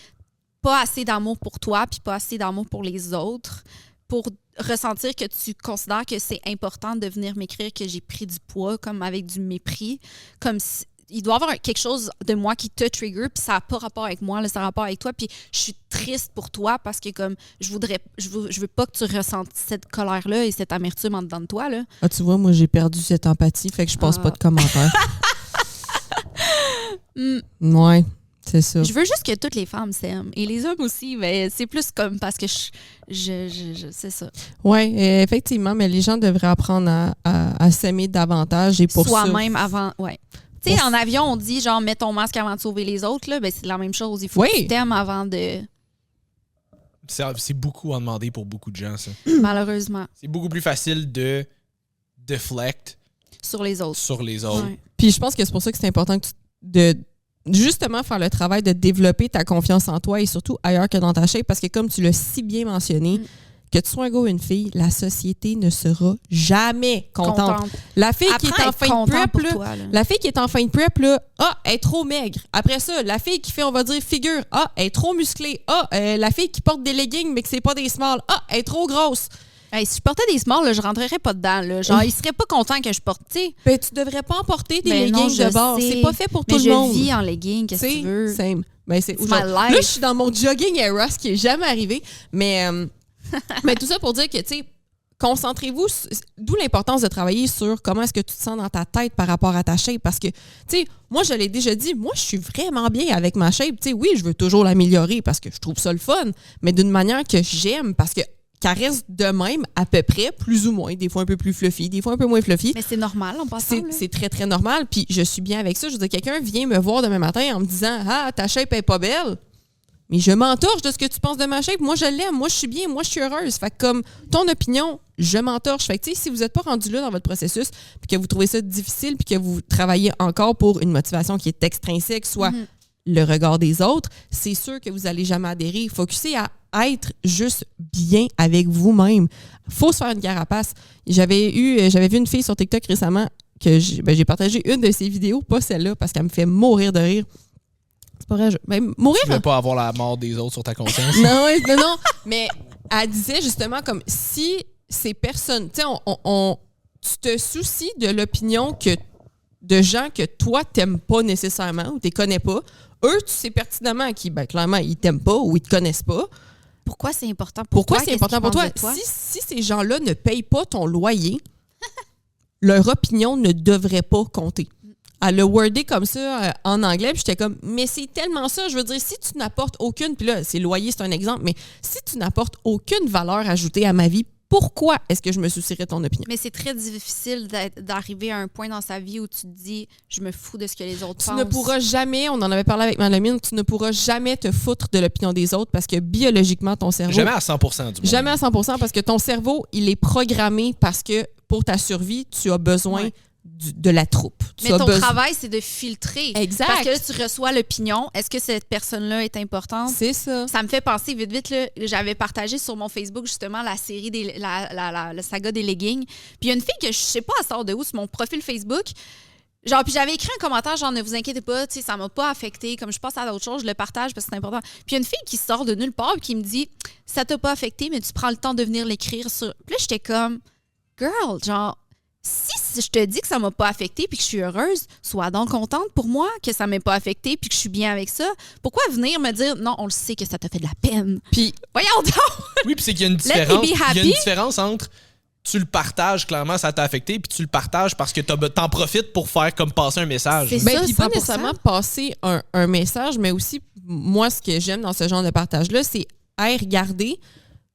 pas assez d'amour pour toi puis pas assez d'amour pour les autres, pour ressentir que tu considères que c'est important de venir m'écrire que j'ai pris du poids, comme avec du mépris, comme si, il doit y avoir quelque chose de moi qui te trigger, puis ça n'a pas rapport avec moi, là, ça a rapport avec toi, puis je suis triste pour toi parce que comme je veux pas que tu ressentes cette colère-là et cette amertume en dedans de toi. Là. Ah, tu vois, moi, j'ai perdu cette empathie, fait que je passe pas de commentaires. Ouais, c'est ça. Je veux juste que toutes les femmes s'aiment, et les hommes aussi, mais c'est plus comme parce que c'est ça. Oui, effectivement, mais les gens devraient apprendre à s'aimer davantage et pour soi-même avant, ouais. Tu sais, en avion, on dit genre, mets ton masque avant de sauver les autres. Là. Ben, c'est la même chose. Il faut que tu t'aimes avant de. C'est beaucoup à demander pour beaucoup de gens, ça. Malheureusement. C'est beaucoup plus facile de deflect Sur les autres. sur les autres. Ouais. Puis je pense que c'est pour ça que c'est important de justement faire le travail de développer ta confiance en toi et surtout ailleurs que dans ta shape parce que comme tu l'as si bien mentionné, que tu sois un gars ou une fille, la société ne sera jamais contente. La fille qui est en fin de prep, là, la fille qui est en fin de prep, là, elle est trop maigre. Après ça, la fille qui fait, on va dire, figure, elle est trop musclée. La fille qui porte des leggings mais que c'est pas des smalls, elle est trop grosse. Hey, si je portais des smalls, là, je rentrerais pas dedans. Là. Genre, ils seraient pas contents que je porte, tu sais. Ben, tu devrais pas en porter des Ben non, leggings je de bord. sais. C'est pas fait pour tout Mais le monde. je vis en leggings, qu'est-ce que tu veux? Same. Ben, c'est It's my là, life. je suis dans mon jogging era, ce qui est jamais arrivé. Mais tout ça pour dire que, tu sais, concentrez-vous, d'où l'importance de travailler sur comment est-ce que tu te sens dans ta tête par rapport à ta shape. Parce que, tu sais, moi, je l'ai déjà dit, moi, je suis vraiment bien avec ma shape. Tu sais, oui, je veux toujours l'améliorer parce que je trouve ça le fun, mais d'une manière que j'aime parce que qu'elle reste de même à peu près, plus ou moins, des fois un peu plus fluffy, des fois un peu moins fluffy. Mais c'est normal en passant. C'est très, très normal. Puis je suis bien avec ça. Je veux dire, quelqu'un vient me voir demain matin en me disant « Ah, ta shape est pas belle. » Mais je m'entorche de ce que tu penses de ma shape. Moi, je l'aime. Moi, je suis bien. Moi, je suis heureuse. Fait que comme ton opinion, je m'entorche. Fait que, tu sais, si vous n'êtes pas rendu là dans votre processus puis que vous trouvez ça difficile puis que vous travaillez encore pour une motivation qui est extrinsèque, soit le regard des autres, c'est sûr que vous n'allez jamais adhérer. Focussez à être juste bien avec vous-même. Faut se faire une carapace. J'avais vu une fille sur TikTok récemment que j'ai partagé une de ses vidéos, pas celle-là, parce qu'elle me fait mourir de rire. C'est pas vrai, mourir. Tu veux pas avoir la mort des autres sur ta conscience? Non. Mais elle disait justement comme si ces personnes, tu sais, tu te soucies de l'opinion de gens que toi, t'aimes pas nécessairement ou tu connais pas. Eux, tu sais pertinemment qu'ils, clairement, ils t'aiment pas ou ils te connaissent pas. Pourquoi c'est important pour toi? Pourquoi c'est important pour toi? Si ces gens-là ne payent pas ton loyer, leur opinion ne devrait pas compter. Elle l'a wordé comme ça en anglais, puis j'étais comme, mais c'est tellement ça. Je veux dire, si tu n'apportes aucune, puis là, c'est loyer, c'est un exemple, mais si tu n'apportes aucune valeur ajoutée à ma vie, pourquoi est-ce que je me soucierais de ton opinion? Mais c'est très difficile d'arriver à un point dans sa vie où tu te dis « je me fous de ce que les autres pensent ». Tu ne pourras jamais, on en avait parlé avec Malamine, tu ne pourras jamais te foutre de l'opinion des autres parce que biologiquement, ton cerveau... Jamais à 100% du monde. Jamais à 100% parce que ton cerveau, il est programmé parce que pour ta survie, tu as besoin de la troupe. Mais ton travail, c'est de filtrer. Exact. Parce que là, tu reçois l'opinion. Est-ce que cette personne-là est importante? C'est ça. Ça me fait penser vite, là, j'avais partagé sur mon Facebook justement la série, la saga des leggings. Puis il y a une fille que je sais pas, elle sort de où, sur mon profil Facebook. Genre, puis j'avais écrit un commentaire, genre, ne vous inquiétez pas, tu sais, ça m'a pas affecté. Comme je passe à d'autres choses, je le partage parce que c'est important. Puis il y a une fille qui sort de nulle part et qui me dit, ça t'a pas affecté, mais tu prends le temps de venir l'écrire sur. Puis là, j'étais comme, girl, genre, si je te dis que ça m'a pas affecté puis que je suis heureuse, sois donc contente pour moi que ça m'ait pas affecté puis que je suis bien avec ça. Pourquoi venir me dire non, on le sait que ça t'a fait de la peine. Puis voyons donc. Oui, puis c'est qu'il y a une Let me be différence. happy. Il y a une différence entre tu le partages, clairement, ça t'a affecté, puis tu le partages parce que t'en profites pour faire comme passer un message. C'est ben, ça, puis pas 100%. nécessairement passer un message, mais aussi, moi, ce que j'aime dans ce genre de partage-là, c'est regarder.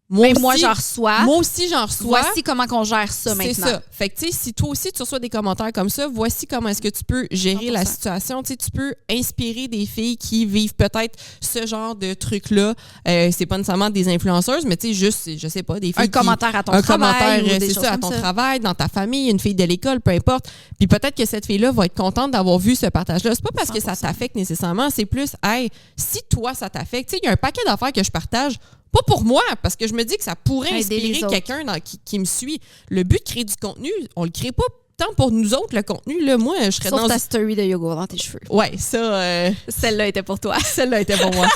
Moi j'en reçois. Moi aussi, j'en reçois. Voici comment qu'on gère ça maintenant. C'est ça. Fait que, tu sais, si toi aussi, tu reçois des commentaires comme ça, voici comment est-ce que tu peux gérer 100%. la situation. Tu sais, tu peux inspirer des filles qui vivent peut-être ce genre de truc-là. C'est pas nécessairement des influenceuses, mais tu sais, juste, je sais pas, des filles Un commentaire à ton un travail. commentaire, ou des c'est choses ça, à comme ton ça. travail, dans ta famille, une fille de l'école, peu importe. Puis peut-être que cette fille-là va être contente d'avoir vu ce partage-là. C'est pas parce que ça 100%. t'affecte nécessairement, c'est plus, hey, si toi, ça t'affecte. Tu sais, il y a un paquet d'affaires que je partage. Pas pour moi, parce que je me dis que ça pourrait Aider les inspirer autres. quelqu'un qui me suit. Le but de créer du contenu, on le crée pas tant pour nous autres, le contenu. Là, moi, je serais Sauf dans... ta story de yoga dans tes cheveux. Ouais, ça... Celle-là était pour toi. Celle-là était pour moi.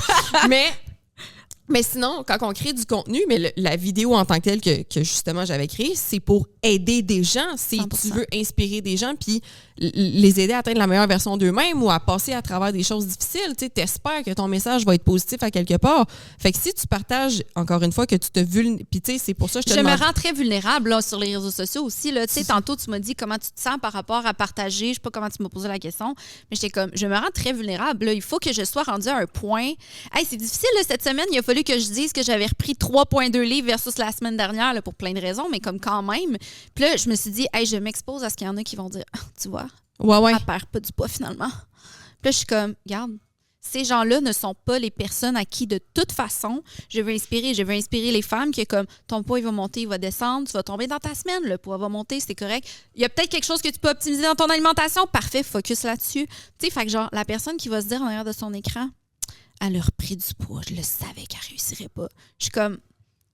Mais sinon, quand on crée du contenu, mais la vidéo en tant que telle que justement j'avais créée, c'est pour aider des gens. C'est 100%. tu veux inspirer des gens puis les aider à atteindre la meilleure version d'eux-mêmes ou à passer à travers des choses difficiles. Tu sais, t'espères que ton message va être positif à quelque part. Fait que si tu partages, encore une fois, que tu te vulnérabilises, puis tu sais, c'est pour ça que je te Je me demande... rends très vulnérable là, sur les réseaux sociaux aussi. Là. Tu sais, tantôt, tu m'as dit comment tu te sens par rapport à partager. Je sais pas comment tu m'as posé la question, mais j'étais comme, je me rends très vulnérable. Là. Il faut que je sois rendue à un point. Hey, c'est difficile là, cette semaine. Il a fallu que je dise que j'avais repris 3,2 livres versus la semaine dernière là, pour plein de raisons, mais comme quand même. Puis là, je me suis dit, hey, je m'expose à ce qu'il y en a qui vont dire, ah, tu vois, Ouais. elle perd pas du poids finalement. Puis là, je suis comme, regarde, ces gens-là ne sont pas les personnes à qui, de toute façon, je veux inspirer. Je veux inspirer les femmes qui, comme, ton poids, il va monter, il va descendre, tu vas tomber dans ta semaine, le poids va monter, c'est correct. Il y a peut-être quelque chose que tu peux optimiser dans ton alimentation. Parfait, focus là-dessus. Tu sais, fait que genre, la personne qui va se dire en arrière de son écran, elle a repris du poids, je le savais qu'elle réussirait pas. Je suis comme...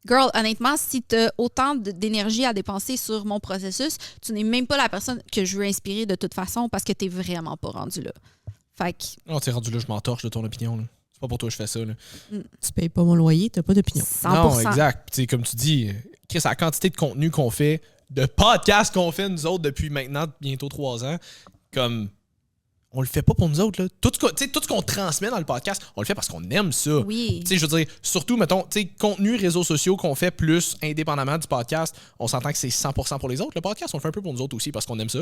Girl, honnêtement, si tu as autant d'énergie à dépenser sur mon processus, tu n'es même pas la personne que je veux inspirer de toute façon parce que tu n'es vraiment pas rendu là. Fait que... Non, t'es rendu là, je m'entorche de ton opinion. Là. C'est pas pour toi que je fais ça. Là. Tu payes pas mon loyer, t'as pas d'opinion. 100%. Non, exact. T'sais, comme tu dis, Chris, la quantité de contenu qu'on fait, de podcasts qu'on fait, nous autres, depuis maintenant bientôt 3 ans, comme... On le fait pas pour nous autres. Là. Tout ce qu'on transmet dans le podcast, on le fait parce qu'on aime ça. Oui. Je veux dire, surtout, mettons, contenu réseaux sociaux qu'on fait plus indépendamment du podcast, on s'entend que c'est 100% pour les autres. Le podcast, on le fait un peu pour nous autres aussi parce qu'on aime ça.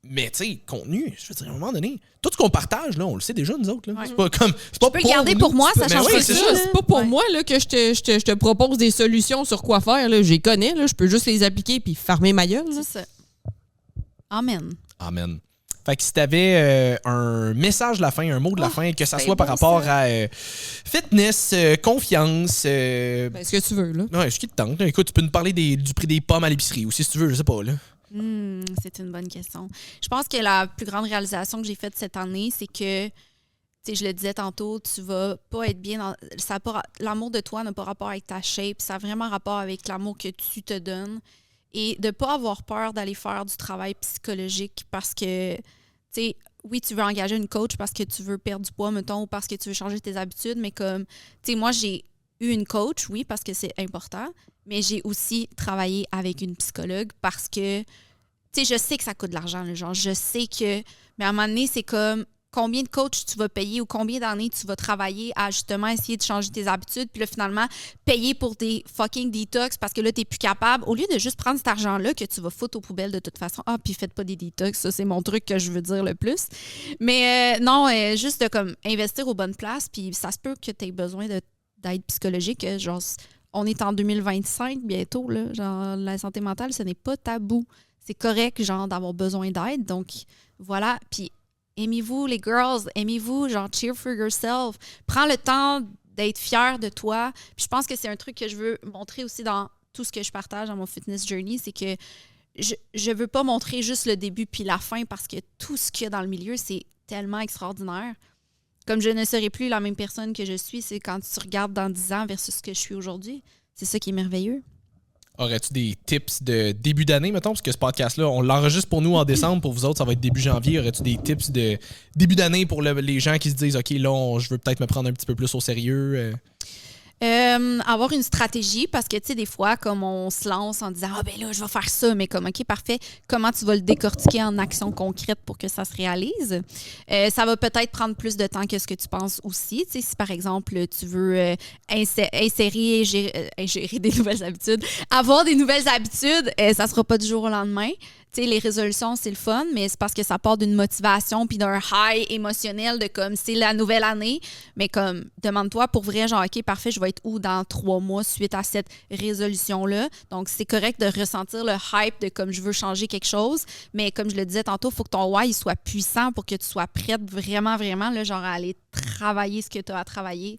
Mais, tu sais, contenu, je veux dire, à un moment donné, tout ce qu'on partage, là, on le sait déjà, nous autres. Là. Ouais. C'est pas comme. C'est pas Tu peux le garder pour moi, ça change oui, pas c'est ça. C'est pas pour moi là, que je te propose des solutions sur quoi faire. Là. Je les connais, là. Je peux juste les appliquer puis farmer ma gueule. Là. C'est ça. Amen. Amen. Fait que si t'avais un message de la fin, un mot de la fin, que ça c'est soit par beau, rapport ça. à fitness, confiance... Ben, ce que tu veux, là. Ouais, ce qui te tente. Écoute, tu peux nous parler du prix des pommes à l'épicerie aussi, si tu veux, je sais pas, là. C'est une bonne question. Je pense que la plus grande réalisation que j'ai faite cette année, c'est que, tu sais, je le disais tantôt, tu vas pas être bien dans... L'amour de toi n'a pas rapport avec ta shape, ça a vraiment rapport avec l'amour que tu te donnes. Et de ne pas avoir peur d'aller faire du travail psychologique parce que, tu sais, oui, tu veux engager une coach parce que tu veux perdre du poids, mettons, ou parce que tu veux changer tes habitudes, mais comme, tu sais, moi, j'ai eu une coach, oui, parce que c'est important, mais j'ai aussi travaillé avec une psychologue parce que, tu sais, je sais que ça coûte de l'argent, le genre, je sais que, mais à un moment donné, c'est comme, combien de coachs tu vas payer ou combien d'années tu vas travailler à justement essayer de changer tes habitudes, puis là, finalement, payer pour des fucking detox parce que là, t'es plus capable, au lieu de juste prendre cet argent-là que tu vas foutre aux poubelles de toute façon. Ah, puis faites pas des detox, ça, c'est mon truc que je veux dire le plus. Mais non, juste de comme investir aux bonnes places, puis ça se peut que tu aies besoin d'aide psychologique. Genre, on est en 2025 bientôt, là. Genre, la santé mentale, ce n'est pas tabou. C'est correct, genre, d'avoir besoin d'aide. Donc, voilà. Puis, aimez-vous, les girls, aimez-vous, genre, cheer for yourself. Prends le temps d'être fier de toi. Puis je pense que c'est un truc que je veux montrer aussi dans tout ce que je partage dans mon fitness journey, c'est que je veux pas montrer juste le début puis la fin parce que tout ce qu'il y a dans le milieu, c'est tellement extraordinaire. Comme je ne serai plus la même personne que je suis, c'est quand tu regardes dans 10 ans versus ce que je suis aujourd'hui. C'est ça qui est merveilleux. Aurais-tu des tips de début d'année, mettons? Parce que ce podcast-là, on l'enregistre pour nous en décembre. Pour vous autres, ça va être début janvier. Aurais-tu des tips de début d'année pour les gens qui se disent « OK, là, je veux peut-être me prendre un petit peu plus au sérieux? Avoir une stratégie, parce que, tu sais, des fois, comme on se lance en disant « Ah, ben là, je vais faire ça », mais comme « OK, parfait, comment tu vas le décortiquer en action concrète pour que ça se réalise? » Ça va peut-être prendre plus de temps que ce que tu penses aussi. Tu sais, si, par exemple, tu veux insérer, gérer des nouvelles habitudes, avoir des nouvelles habitudes, ça sera pas du jour au lendemain. Tu sais, les résolutions, c'est le fun, mais c'est parce que ça part d'une motivation puis d'un high émotionnel de comme c'est la nouvelle année. Mais comme, demande-toi pour vrai, genre, OK, parfait, je vais être où dans 3 mois suite à cette résolution-là? Donc, c'est correct de ressentir le hype de comme je veux changer quelque chose. Mais comme je le disais tantôt, il faut que ton why il soit puissant pour que tu sois prête vraiment, vraiment, là, genre, à aller travailler ce que tu as à travailler.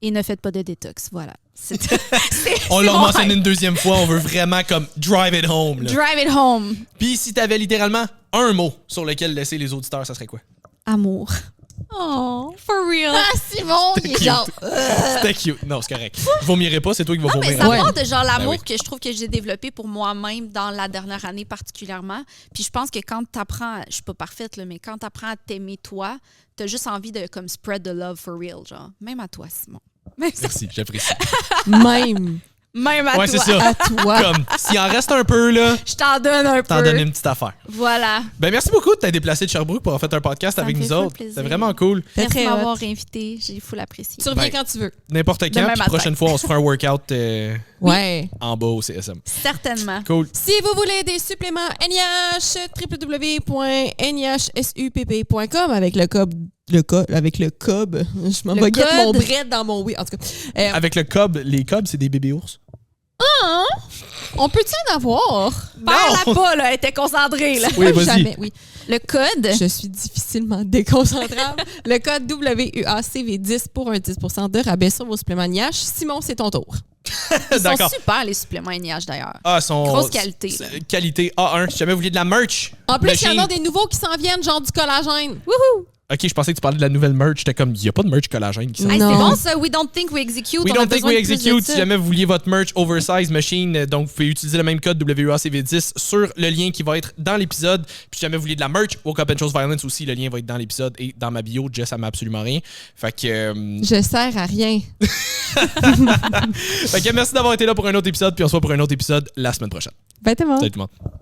Et ne faites pas de détox, voilà. On l'a mentionné une deuxième fois, on veut vraiment comme drive it home. Là. Drive it home. Puis si t'avais littéralement un mot sur lequel laisser les auditeurs, ça serait quoi? Amour. Oh, for real. Ah, Simon, il est genre... C'était cute. Non, c'est correct. Je vomirai pas, c'est toi qui vas Non, mais vomir. ça Ouais. part de genre l'amour Ben oui. que je trouve que j'ai développé pour moi-même dans la dernière année particulièrement. Puis je pense que quand t'apprends, je suis pas parfaite, là, mais quand t'apprends à t'aimer toi, t'as juste envie de comme spread the love for real, genre. Même à toi, Simon. Merci, j'apprécie. Même à Ouais, toi. c'est ça. À toi. Comme, s'il en reste un peu, là, Je t'en donne un t'en peu. donnes une petite affaire. Voilà. Ben merci beaucoup de t'être déplacé de Sherbrooke pour avoir fait un podcast Ça avec me nous fait full autres. plaisir. C'était vraiment cool. Très, Merci de très m'avoir hot. invité. J'ai full apprécié. Tu reviens Ben, quand tu veux. N'importe quand, Demain puis matin. prochaine fois, on se fera un workout Ouais. en bas au CSM. Certainement. Cool. Si vous voulez des suppléments NIH, www.nihsupp.com avec le code. Avec le cob. Je m'en Le vais guette code. mon bread dans mon oui. En tout cas. Avec le cob, les cobs, c'est des bébés ours. On peut-tu en avoir? Parle-la pas, là. Elle était concentrée, là. Oui, vas-y. Jamais, oui. Le code. Je suis difficilement déconcentrable. Le code WUACV10 pour un 10 % de rabais sur vos suppléments NIH. Simon, c'est ton tour. Ils sont D'accord. super, les suppléments NIH, d'ailleurs. Ah, son Grosse qualité, là. Qualité A1. Si jamais vous voulez de la merch. En plus, il y en a machine. des nouveaux qui s'en viennent, genre du collagène. Wouhou! Ok, je pensais que tu parlais de la nouvelle merch. J'étais comme, il n'y a pas de merch collagène qui sort. Hey, Non. c'est bon, ça. We don't think we execute. We On a don't think besoin we de plus de execute. ça. Si jamais vous vouliez votre merch oversize machine, donc vous pouvez utiliser le même code WACV10 sur le lien qui va être dans l'épisode. Puis si jamais vous voulez de la merch, Woke Up and Chose Violence aussi, le lien va être dans l'épisode et dans ma bio. Jess, ça m'a absolument rien. Fait que, Je sers à rien. fait que merci d'avoir été là pour un autre épisode, puis on se voit pour un autre épisode la semaine prochaine. Bye tout le monde. Salut tout le monde.